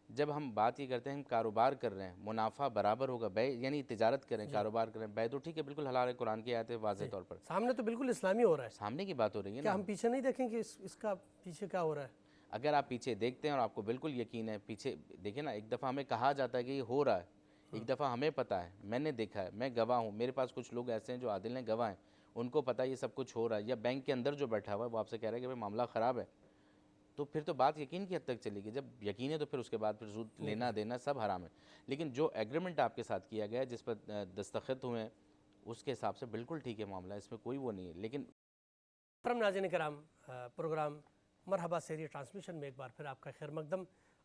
جب ہم بات یہ کرتے ہیں ہم کاروبار کر رہے ہیں، منافع برابر ہوگا، بے یعنی تجارت کریں، کاروبار کریں، بے تو ٹھیک ہے، بالکل حلال ہے، قرآن کی آیت ہے واضح طور پر، سامنے تو بالکل اسلامی ہو رہا ہے، سامنے کی بات ہو رہی ہے کیا نا۔ ہم پیچھے نہیں دیکھیں کہ اس کا پیچھے کیا ہو رہا ہے؟ اگر آپ پیچھے دیکھتے ہیں اور آپ کو بالکل یقین ہے، پیچھے دیکھیں نا، ایک دفعہ ہمیں کہا جاتا ہے کہ یہ ہو رہا ہے، ایک دفعہ ہمیں پتہ ہے، میں نے دیکھا ہے، میں گواہ ہوں، میرے پاس کچھ لوگ ایسے ہیں جو عادل ہیں، گواہ ہیں، ان کو پتہ ہے یہ سب کچھ ہو رہا ہے، یا بینک کے اندر جو بیٹھا ہوا ہے وہ آپ سے کہہ رہا ہے کہ معاملہ خراب ہے، تو پھر تو بات یقین کی حد تک چلے گی۔ جب یقین ہے تو پھر اس کے بعد پھر سود لینا دینا سب حرام ہے۔ لیکن جو ایگریمنٹ آپ کے ساتھ کیا گیا ہے، جس پر دستخط ہوئے ہیں، اس کے حساب سے بالکل ٹھیک ہے معاملہ، اس میں کوئی وہ نہیں ہے۔ لیکن ناظرین کرام، پروگرام مرحبا سیری ٹرانسمیشن میں ایک بار پھر آپ کا خیر مقدم۔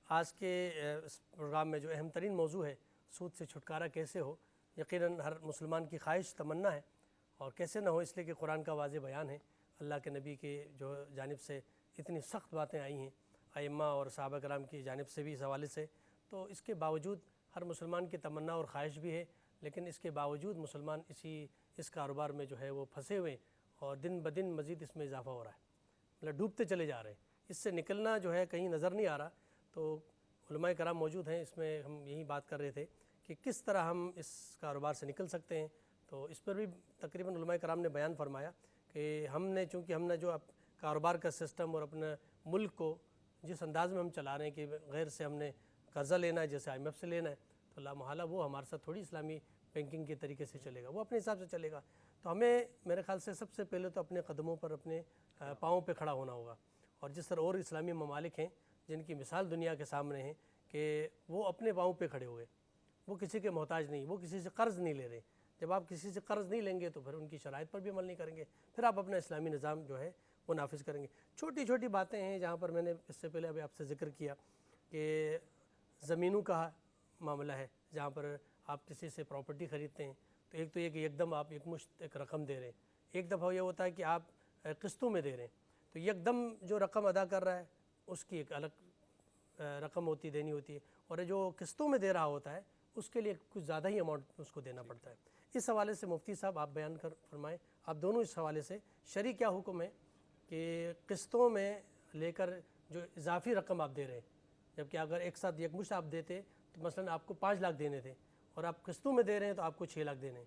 آج کے اس پروگرام میں جو اہم ترین موضوع ہے، سود سے چھٹکارا کیسے ہو، یقیناً ہر مسلمان کی خواہش تمنا ہے، اور کیسے نہ ہو، اس لیے کہ قرآن کا واضح بیان ہے، اللہ کے نبی کی جو جانب سے اتنی سخت باتیں آئی ہیں، ائمہ اور صحابہ کرام کی جانب سے بھی اس حوالے سے، تو اس کے باوجود ہر مسلمان کی تمنا اور خواہش بھی ہے، لیکن اس کے باوجود مسلمان اس کاروبار میں جو ہے وہ پھنسے ہوئے، اور دن بدن مزید اس میں اضافہ ہو رہا ہے، مطلب ڈوبتے چلے جا رہے ہیں، اس سے نکلنا جو ہے کہیں نظر نہیں آ رہا۔ تو علماء کرام موجود ہیں، اس میں ہم یہی بات کر رہے تھے کہ کس طرح ہم اس کاروبار سے نکل سکتے ہیں، تو اس پر بھی تقریباً علماء کرام نے بیان فرمایا کہ چونکہ ہم نے جو کاروبار کا سسٹم اور اپنے ملک کو جس انداز میں ہم چلا رہے ہیں کہ غیر سے ہم نے قرضہ لینا ہے، جیسے آئی ایم ایف سے لینا ہے، تو لا محالہ وہ ہمارے ساتھ تھوڑی اسلامی بینکنگ کے طریقے سے چلے گا، وہ اپنے حساب سے چلے گا۔ تو ہمیں میرے خیال سے سب سے پہلے تو اپنے قدموں پر، اپنے پاؤں پہ کھڑا ہونا ہوگا، اور جس طرح اور اسلامی ممالک ہیں جن کی مثال دنیا کے سامنے ہے کہ وہ اپنے پاؤں پہ کھڑے ہوئے، وہ کسی کے محتاج نہیں، وہ کسی سے قرض نہیں لے رہے۔ جب آپ کسی سے قرض نہیں لیں گے تو پھر ان کی شرائط پر بھی عمل نہیں کریں گے، پھر آپ اپنا اسلامی نظام جو ہے وہ نافذ کریں گے۔ چھوٹی چھوٹی باتیں ہیں جہاں پر میں نے اس سے پہلے ابھی آپ سے ذکر کیا کہ زمینوں کا معاملہ ہے، جہاں پر آپ کسی سے پراپرٹی خریدتے ہیں، تو ایک تو یہ کہ یک دم آپ ایک رقم دے رہے ہیں، ایک دفعہ یہ ہوتا ہے کہ آپ قسطوں میں دے رہے ہیں، تو یک دم جو رقم ادا کر رہا ہے اس کی ایک الگ رقم ہوتی دینی ہوتی ہے، اور جو قسطوں میں دے رہا ہوتا ہے اس کے لیے کچھ زیادہ ہی اماؤنٹ اس کو دینا پڑتا ہے۔ اس حوالے سے مفتی صاحب آپ بیان فرمائیں، آپ دونوں اس حوالے سے شرعی کیا حکم ہے کہ قسطوں میں لے کر جو اضافی رقم آپ دے رہے ہیں، جبکہ اگر ایک ساتھ یک مشت آپ دیتے تو مثلا آپ کو 5 لاکھ دینے تھے، اور آپ قسطوں میں دے رہے ہیں تو آپ کو 6 لاکھ دینے ہیں،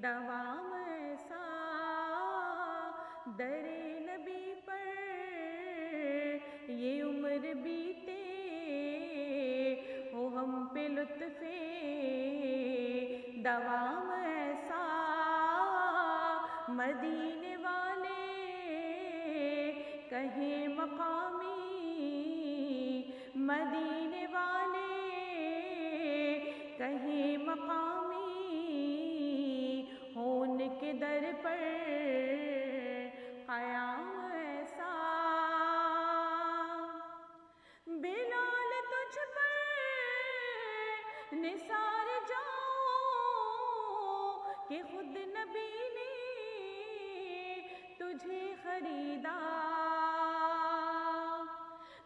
دوام ایسا در نبی پر یہ عمر بیتے ہو ہم پہ لطف دوام ایسا مدینے والے کہیں مقامی مدینے والے کہیں مقامی ہون کے در پر قیام ایسا بلال تجھ پر نثار جاؤ کہ خود نبی نے تجھے خریدا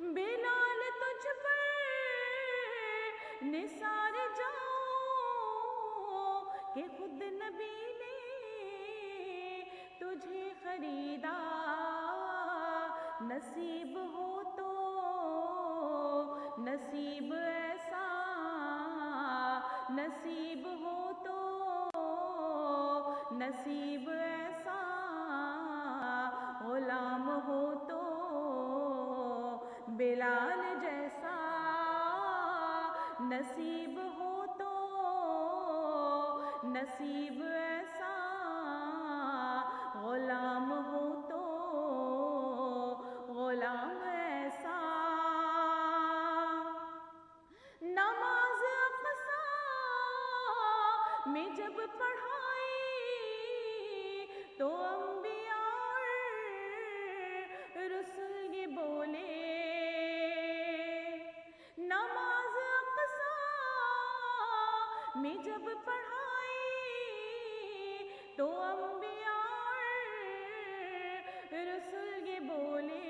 بلال تجھ پر نثار جاؤ کہ خود نبی نے تجھے خریدا نصیب ہو تو نصیب ایسا نصیب ہو تو نصیب ایسا غلام ہو تو بلال جیسا نصیب ہو تو نصیب ایسا غلام ہو تو غلام ایسا نماز اقصی میں جب پڑھائی تو انبیاء رسل یہ بولے نماز اقصی میں جب پڑھائی تو انبیاء رسل یہ بولے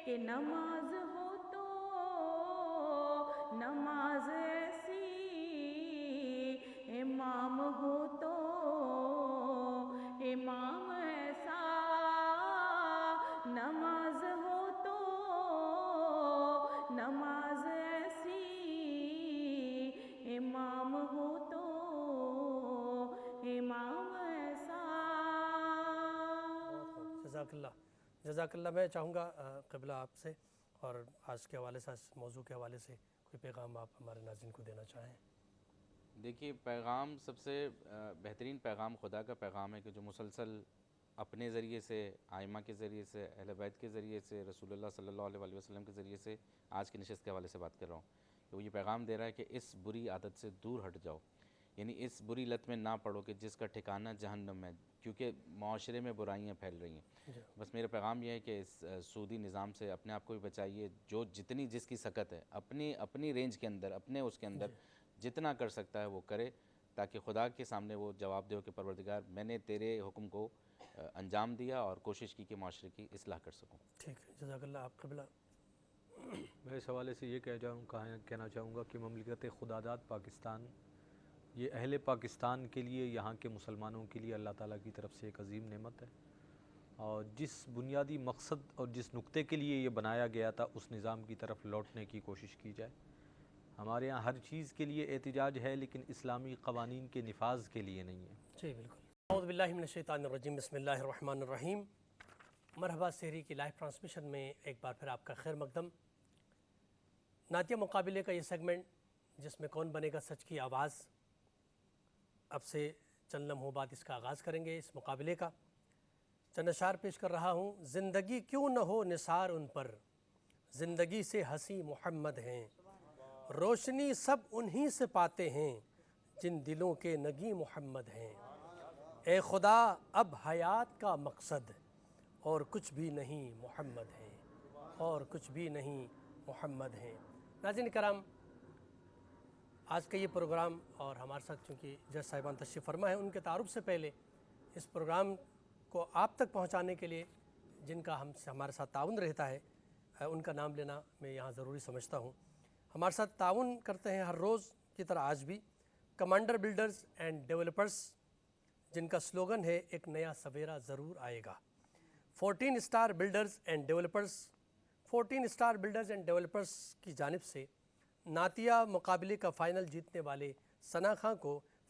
کہ نماز ہو تو نماز ایسی امام ہو تو امام ایسا نماز ہو تو نماز ایسی امام ہو تو امام ایسا جزاک اللہ میں چاہوں گا قبلہ آپ سے اور آج کے حوالے سے اس موضوع کے حوالے سے کوئی پیغام آپ ہمارے ناظرین کو دینا چاہیں دیکھیے پیغام سب سے بہترین پیغام خدا کا پیغام ہے کہ جو مسلسل اپنے ذریعے سے آئمہ کے ذریعے سے اہل بیت کے ذریعے سے رسول اللہ صلی اللہ علیہ وسلم کے ذریعے سے آج کی نشست کے حوالے سے بات کر رہا ہوں کہ وہ یہ پیغام دے رہا ہے کہ اس بری عادت سے دور ہٹ جاؤ یعنی اس بری لت میں نہ پڑو کہ جس کا ٹھکانہ جہنم ہے کیونکہ معاشرے میں برائیاں پھیل رہی ہیں بس میرا پیغام یہ ہے کہ اس سودی نظام سے اپنے آپ کو بھی بچائیے جو جتنی جس کی سکت ہے اپنی رینج کے اندر اپنے اس کے اندر جتنا کر سکتا ہے وہ کرے تاکہ خدا کے سامنے وہ جواب دے کہ پروردگار میں نے تیرے حکم کو انجام دیا اور کوشش کی کہ معاشرے کی اصلاح کر سکوں ٹھیک ہے جزاک اللہ آپ قبلہ میں اس حوالے سے یہ کہنا چاہوں گا کہ مملکت خداداد پاکستان یہ اہل پاکستان کے لیے یہاں کے مسلمانوں کے لیے اللہ تعالیٰ کی طرف سے ایک عظیم نعمت ہے اور جس بنیادی مقصد اور جس نقطے کے لیے یہ بنایا گیا تھا اس نظام کی طرف لوٹنے کی کوشش کی جائے ہمارے یہاں ہر چیز کے لیے احتجاج ہے لیکن اسلامی قوانین کے نفاذ کے لیے نہیں ہے جی بالکل اعوذ باللہ من الشیطان الرجیم بسم اللہ الرحمن الرحیم مرحبا سحری کی لائیو ٹرانسمیشن میں ایک بار پھر آپ کا خیر مقدم نعتیہ مقابلے کا یہ سیگمنٹ جس میں کون بنے گا سچ کی آواز اب سے چند لمحوں بعد اس کا آغاز کریں گے اس مقابلے کا چند اشعار پیش کر رہا ہوں زندگی کیوں نہ ہو نثار ان پر زندگی سے ہنسی محمد ہیں روشنی سب انہی سے پاتے ہیں جن دلوں کے نگی محمد ہیں اے خدا اب حیات کا مقصد اور کچھ بھی نہیں محمد ہیں اور کچھ بھی نہیں محمد ہیں ناظرین کرام آج کا یہ پروگرام اور ہمارے ساتھ چونکہ جج صاحبان تشریف فرما ہے ان کے تعارف سے پہلے اس پروگرام کو آپ تک پہنچانے کے لیے جن کا ہمارے ساتھ تعاون رہتا ہے ان کا نام لینا میں یہاں ضروری سمجھتا ہوں ہمارے ساتھ تعاون کرتے ہیں ہر روز کی طرح آج بھی کمانڈر بلڈرز اینڈ ڈیولپرز جن کا سلوگن ہے ایک نیا سویرا ضرور آئے گا 14 اسٹار بلڈرز اینڈ ڈیولپرز کی جانب سے نعتیہ مقابلے کا فائنل جیتنے والے ثنا خان کو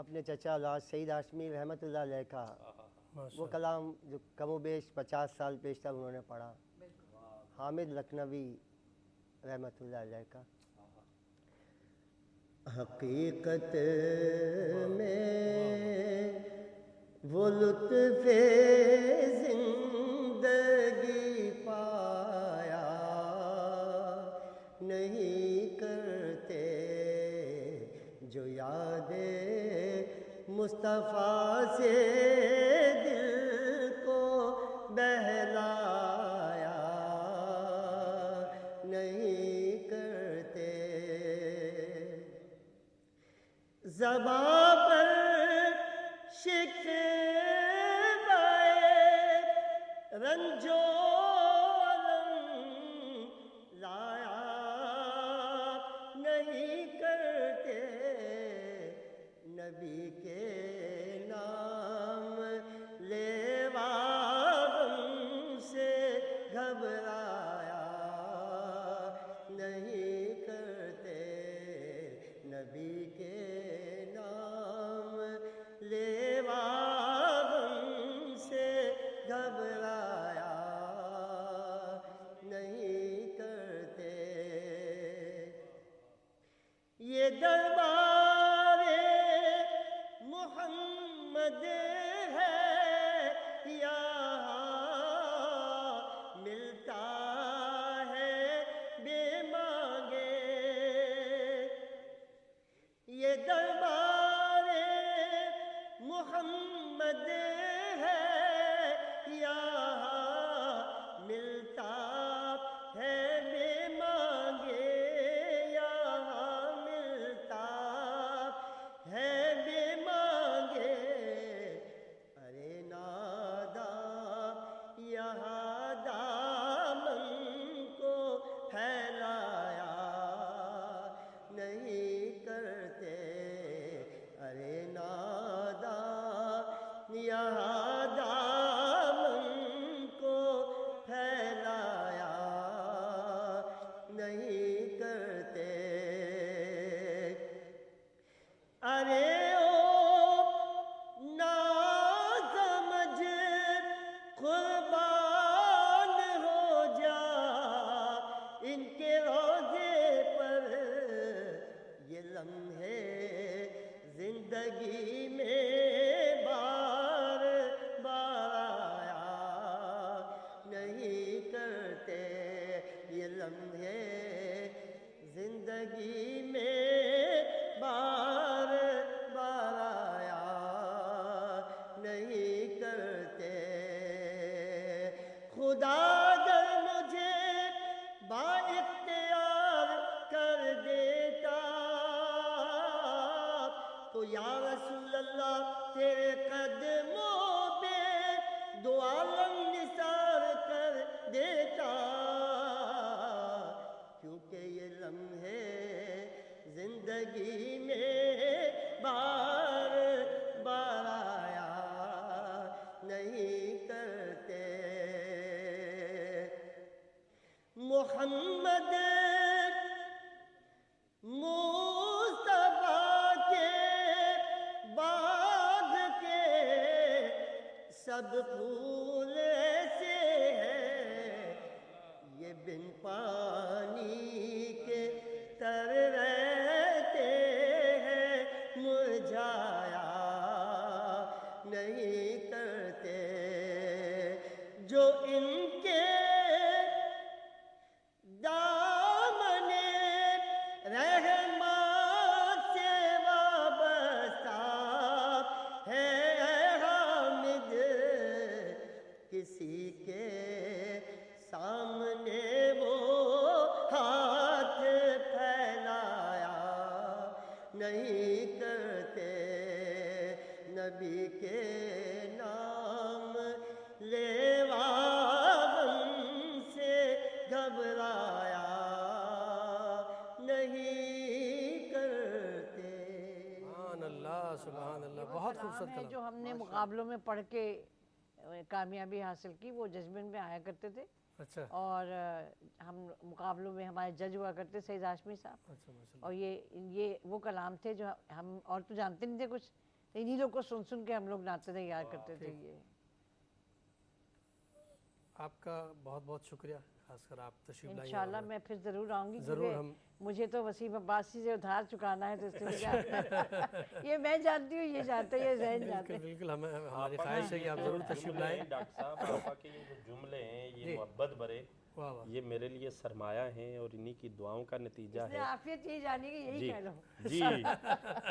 اپنے چچا راج سعید ہاشمی رحمۃ اللہ علیہ کا وہ کلام جو کم و بیش 50 سال پیشتر انہوں نے پڑھا، حامد لکھنوی رحمۃ اللہ علیہ کا. حقیقت میں وہ لطف زندگی پایا نہیں کرتے جو یاد مصطفیٰ سے دل کو بہلایا نہیں کرتے. زباں پر شکوے رنجو لایا نہیں کرتے نبی کے نام لیوا غم سے گھبرایا نہیں کرتے نبی کے نام لیوا غم سے گھبرایا نہیں کرتے. یہ دربار محمد ہے یہاں ملتا ہے بے مانگے. یہ دربار محمد ہے یہاں ملتا ہے بے مانگے یہاں ملتا ہے بے مانگے. ارے ناداں یہاں دامن کو پھیلایا نہیں کرتے. ارے ناداں یہاں دامن کو پھیلایا نہیں کرتے. ارے او ناسمجھ قربان ہو جا ان کے روضے پر یہ لمحے زندگی میں بار بار آیا نہیں کرتے. یہ لمحے زندگی میں بار بار آیا نہیں کرتے. خدا اگر مجھے با اختیار کر دیتا تو یا رسول اللہ تیرے قدموں پہ دو عالم نثار کر دیتا. کیونکہ یہ لمحے زندگی میں بار بار آیا نہیں کرتے. محمد مصطفیٰ کے باغ کے سب پھول ایسے ہیں یہ بن پانی کے تر رہتے ہیں مرجھایا نہیں کرتے. جو ان کے دامن رحمت سے وابستہ ہے حامد کسی کے سامنے وہ ہاتھ پھیلایا نہیں کرتے. نبی کے نام لیوا غم سے گھبرایا نہیں کرتے. سبحان اللہ سبحان اللہ. بہت خوبصورت کلام. جو ہم نے مقابلوں میں پڑھ کے کامیابی حاصل کی وہ ججمنٹ میں آیا کرتے تھے. اچھا اور ہم مقابلوں میں ہمارے جج ہوا کرتے سید ہاشمی صاحب. اور یہ وہ کلام تھے جو ہم اور تو جانتے نہیں تھے کچھ, انہی لوگ کو سن کے ہم لوگ نعتیں تیار کرتے تھے. یہ آپ کا بہت بہت شکریہ, خاص کر آپ تشریف لائیں. انشاءاللہ میں پھر ضرور آؤں گی, ضرور. ہم مجھے تو وسیم عباسی سے ادھار چکانا ہے, تو اس لیے یہ میں جانتی ہوں, یہ جانتے ہیں, یہ ذہن جانتے ہیں. بالکل ہماری خواہش ہے کہ آپ ضرور تشریف لائیں. ڈاکٹر صاحب آپا کے یہ جو جملے ہیں یہ محبت بھرے, یہ میرے لیے سرمایہ ہیں اور انہی کی دعاؤں کا نتیجہ ہے. عافیت یہی جانی کہ یہی کہہ لو. جی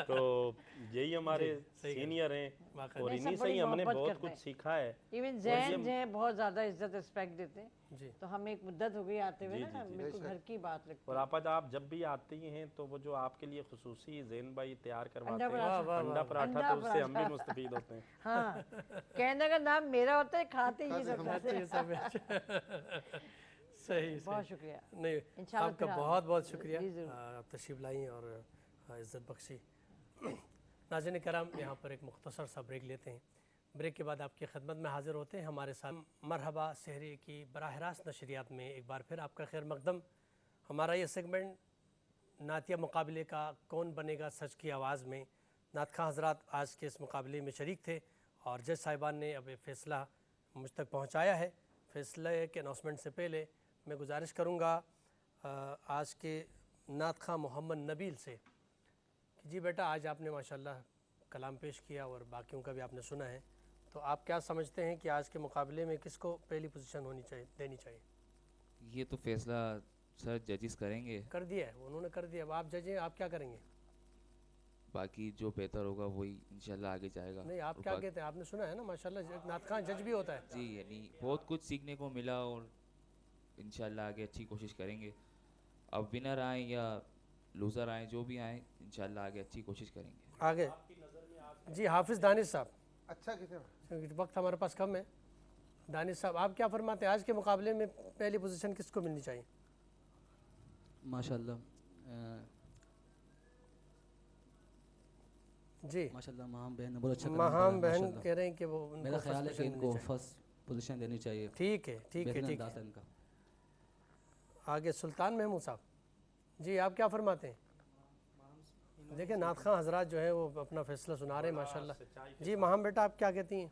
تو یہی ہمارے سینئر ہیں اور انہی سے ہی ہم نے بہت کچھ سیکھا ہے. ایون زین جو ہیں بہت زیادہ عزت رسپیکٹ دیتے ہیں, تو ہم ایک مدت ہو گئی آتے ہوئے نا, بالکل گھر کی بات لگتی ہے. اور آپا آپ جب بھی آتی ہیں تو وہ جو آپ کے لیے خصوصی زین بھائی تیار کرواتے ہیں انڈا پراٹھا, تو اس سے ہم بھی مستفید ہوتے ہیں. ہاں, کہنے کا نام میرا ہوتا ہے, کھاتے یہ سب کھاتے ہیں. صحیح, بہت شکریہ. نہیں, آپ کا بہت بہت شکریہ, آپ تشریف لائیں اور عزت بخشی. ناظرین کرام, یہاں پر ایک مختصر سا بریک لیتے ہیں. بریک کے بعد آپ کی خدمت میں حاضر ہوتے ہیں. ہمارے ساتھ مرحبا سحری کی براہ راست نشریات میں ایک بار پھر آپ کا خیر مقدم. ہمارا یہ سیگمنٹ نعتیہ مقابلے کا کون بنے گا سچ کی آواز میں. نعت خواں حضرات آج کے اس مقابلے میں شریک تھے اور جج صاحبان نے اب فیصلہ مجھ تک پہنچایا ہے. فیصلے کے اناؤنسمنٹ سے پہلے میں گزارش کروں گا آج کے نعت خواں محمد نبیل سے کہ جی بیٹا, آج آپ نے ماشاءاللہ کلام پیش کیا اور باقیوں کا بھی آپ نے سنا ہے, تو آپ کیا سمجھتے ہیں کہ آج کے مقابلے میں کس کو پہلی پوزیشن دینی چاہیے؟ یہ تو فیصلہ سر ججز کریں گے. کر دیا ہے, انہوں نے کر دیا. اب آپ جج ہیں, آپ کیا کریں گے؟ باقی جو بہتر ہوگا وہی انشاءاللہ آگے جائے گا. نہیں, آپ کیا کہتے ہیں؟ آپ نے سنا ہے نا ماشاءاللہ نعت خواں جج بھی ہوتا ہے. جی, یعنی بہت کچھ سیکھنے کو ملا اور انشاءاللہ آگے اچھی کوشش کریں گے. اب ونر آئیں یا لوزر آئیں, جو بھی آئیں انشاءاللہ آگے اچھی کوشش کریں گے. آگے جی حافظ دانش صاحب. اچھا, کسی وقت ہمارے پاس کم ہے. دانش صاحب, آپ کیا فرماتے ہیں آج کے مقابلے میں پہلی پوزیشن کس کو ملنی چاہیے؟ ماشاءاللہ جی ماشاءاللہ ماہم بہن نے بہت اچھا کام ماہم بہن کہہ رہے ہیں کہ وہ میرا خیال ہے کہ ان کو فرسٹ پوزیشن دینی چاہیے. ٹھیک ہے, ٹھیک ہے, ٹھیک ہے. ان کا آگے سلطان محمود صاحب, جی آپ کیا فرماتے ہیں؟ دیکھیں نعت خواں حضرات جو ہیں وہ اپنا فیصلہ سنا رہے ہیں ماشاءاللہ. جی ماہم بیٹا, آپ کیا کہتی ہیں؟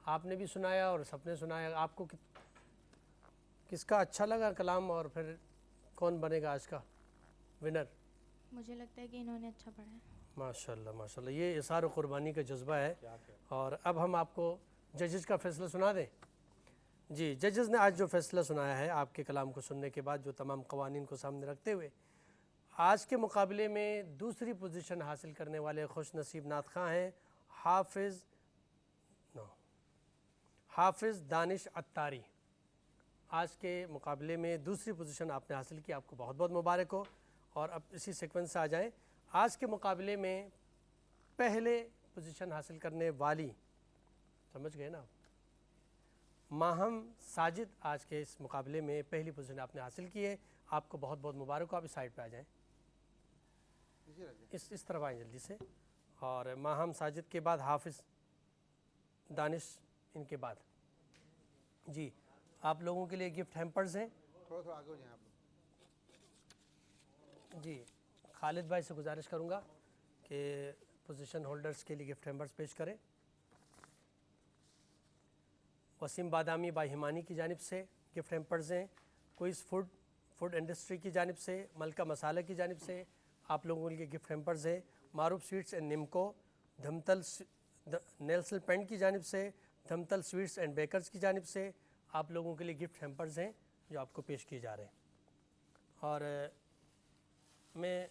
آپ نے بھی سنایا اور سب نے سنایا, آپ کو کس کا اچھا لگا کلام اور پھر کون بنے گا آج کا ونر؟ مجھے لگتا ہے کہ انہوں نے اچھا پڑھا ہے. ماشاءاللہ ماشاءاللہ, یہ اظہار قربانی کا جذبہ ہے. اور اب ہم آپ کو ججز کا فیصلہ سنا دیں. جی, ججز نے آج جو فیصلہ سنایا ہے آپ کے کلام کو سننے کے بعد, جو تمام قوانین کو سامنے رکھتے ہوئے, آج کے مقابلے میں دوسری پوزیشن حاصل کرنے والے خوش نصیب نعت خواں ہیں حافظ دانش عطاری. آج کے مقابلے میں دوسری پوزیشن آپ نے حاصل کی, آپ کو بہت بہت مبارک ہو. اور اب اسی سیکوینس سے آ جائیں. آج کے مقابلے میں پہلے پوزیشن حاصل کرنے والی, سمجھ گئے نا, ماہم ساجد آج کے اس مقابلے میں پہلی پوزیشن آپ نے حاصل کی ہے. آپ کو بہت بہت مبارک ہو. آپ اس سائڈ پہ آ جائیں, اس طرف آئیں جلدی سے. اور ماہم ساجد کے بعد حافظ دانش ان کے بعد. جی, آپ لوگوں کے لیے گفٹ ہیمپرز ہیں. تھوڑا آگے ہو جائیں آپ. جی, خالد بھائی سے گزارش کروں گا کہ پوزیشن ہولڈرز کے لیے گفٹ ہیمپرز پیش کریں. وسیم بادامی بائی ہمانی کی جانب سے گفٹ ہیمپرز ہیں. کوئز فوڈ انڈسٹری کی جانب سے, ملکہ مسالہ کی جانب سے آپ لوگوں کے لیے گفٹ ہیمپرز ہیں. معروف سویٹس اینڈ نمکو, دھمتل نیلسل پینٹ کی جانب سے, دھمتل سویٹس اینڈ بیکرز کی جانب سے آپ لوگوں کے لیے گفٹ ہیمپرز ہیں جو آپ کو پیش کیے جا رہے ہیں. اور میں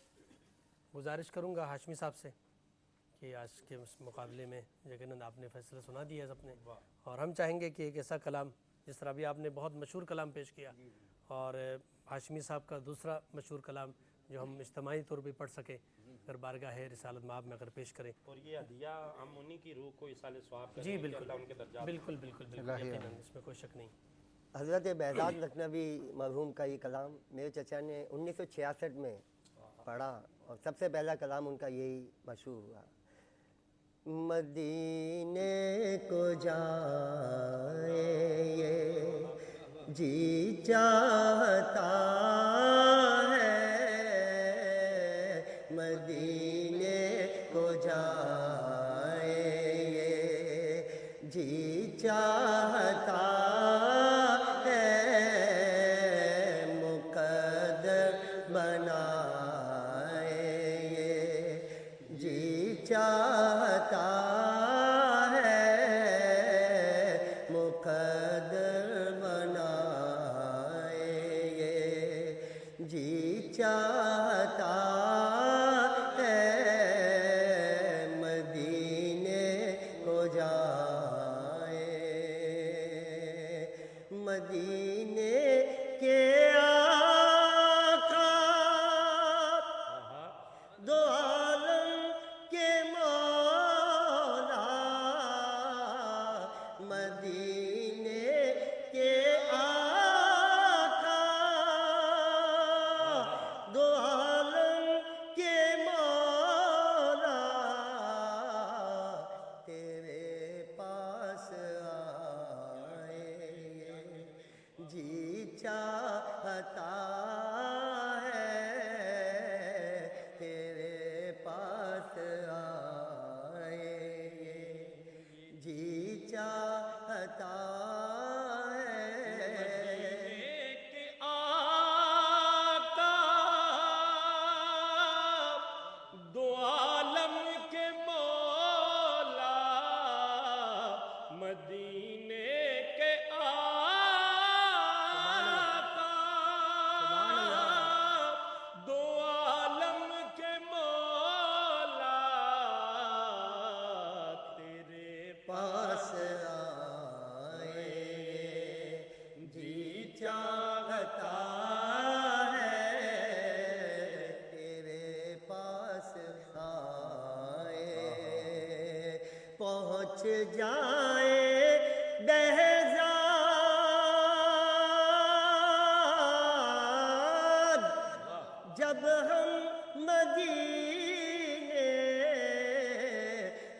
گزارش کروں گا ہاشمی صاحب سے کہ آج کے اس مقابلے میں یقیناً آپ نے فیصلہ سنا دیا ہے اپنے, اور ہم چاہیں گے کہ ایک ایسا کلام, جس طرح بھی آپ نے بہت مشہور کلام پیش کیا, اور ہاشمی صاحب کا دوسرا مشہور کلام جو ہم اجتماعی طور پہ پڑھ سکیں اگر بارگاہ رسالت مآب میں اگر پیش کریں. اور یہ ہدیہ ہم انہی کی روح کو ایصال ثواب کریں. جی بالکل, بالکل بالکل بالکل, یقیناً اس میں کوئی شک نہیں. حضرت بہزاد لکھنوی مرحوم کا یہ کلام میرے چچا نے 1966 میں پڑھا, اور سب سے پہلا کلام ان کا یہی مشہور ہوا. مدینے کو جائے یہ جی چاہتا ہے مدینے کو جائیں، جی چاہتا ہے مقدر بنائیں، جی چاہتا ہے مقدر بنائیں، جی چاہتا ہے مدینے کو جائیں، مدینے کے آقا دو عالم کے مولا، مدینے کے آقا دو عالم کے مولا، تیرے پاس آئیں، جی چاہتا ہے تیرے پاس آئیں، جی چاہتا ہے کہ آقا دو عالم کے مولا، مدینے کے آقا دو عالم کے مولا، تیرے پاس آئیں، جی چاہتا ہے تیرے پاس آئیں، پہنچ جائیں بہزاد جب ہم مدینے،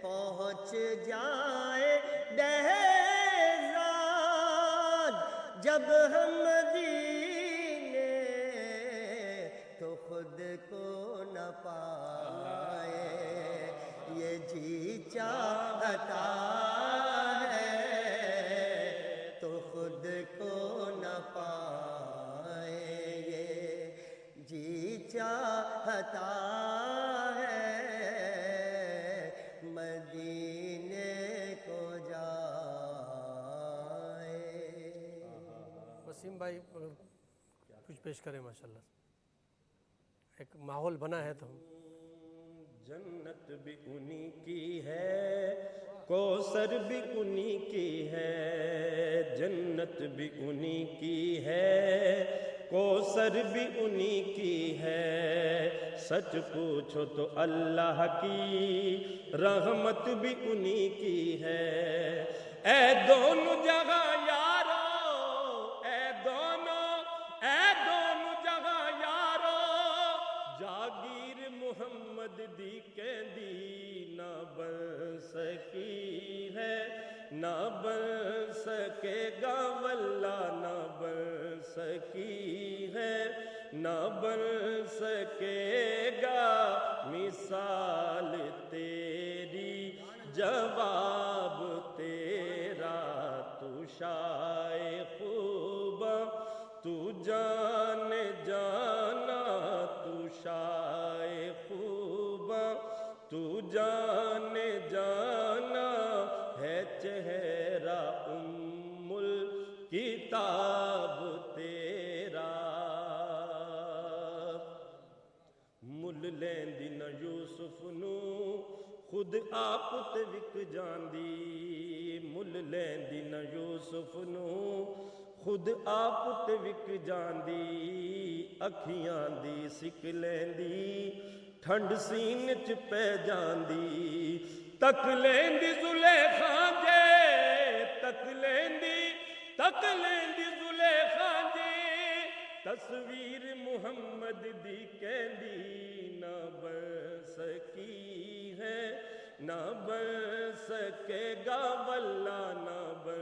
پہنچ جائے بہزاد جب ہم مدینے، تو خود کو نہ پائے یہ جی چاہتا ہے، تو خود کو نہ پائے یہ جی چاہتا ہے مدینے کو جائیں۔ وسیم بھائی اگر کچھ پیش کریں ماشاءاللہ، ایک ماحول بنا ہے تو ہم جنت بھی انہی کی ہے، کوثر بھی انہی کی ہے، جنت بھی انہی کی ہے، کوثر بھی انہی کی ہے، سچ پوچھو تو اللہ کی رحمت بھی انہی کی ہے، اے دونوں جگہ یارو، اے دونوں جگہ یارو، جاگیر محمد دی کہندی نہ بن سکی ہے، نہ بن سکے گا واللہ، نہ بن سکی ہے، نہ بن سکے گا مثال تیری، جواب تیرا تو شائع خوب، تو جان جانا تو شائع خوب، تو جان جانا ہے چہرہ ام الکتاب تیرا، مل لیندی نہ یوسف نو خود آپ تے وک جاندی، مل لیندی نہ یوسف نو خود آپ تے وک جاندی، اکھیاں دی سک لیندی ٹھنڈ سینے چ پہ جاندی، تک لیندی زلیخا جے، تک لیندی زلیخا جے، تصویر محمد دی کہندی نہ بن سکی ہے، نہ بن سکے گا واللہ، نہ بن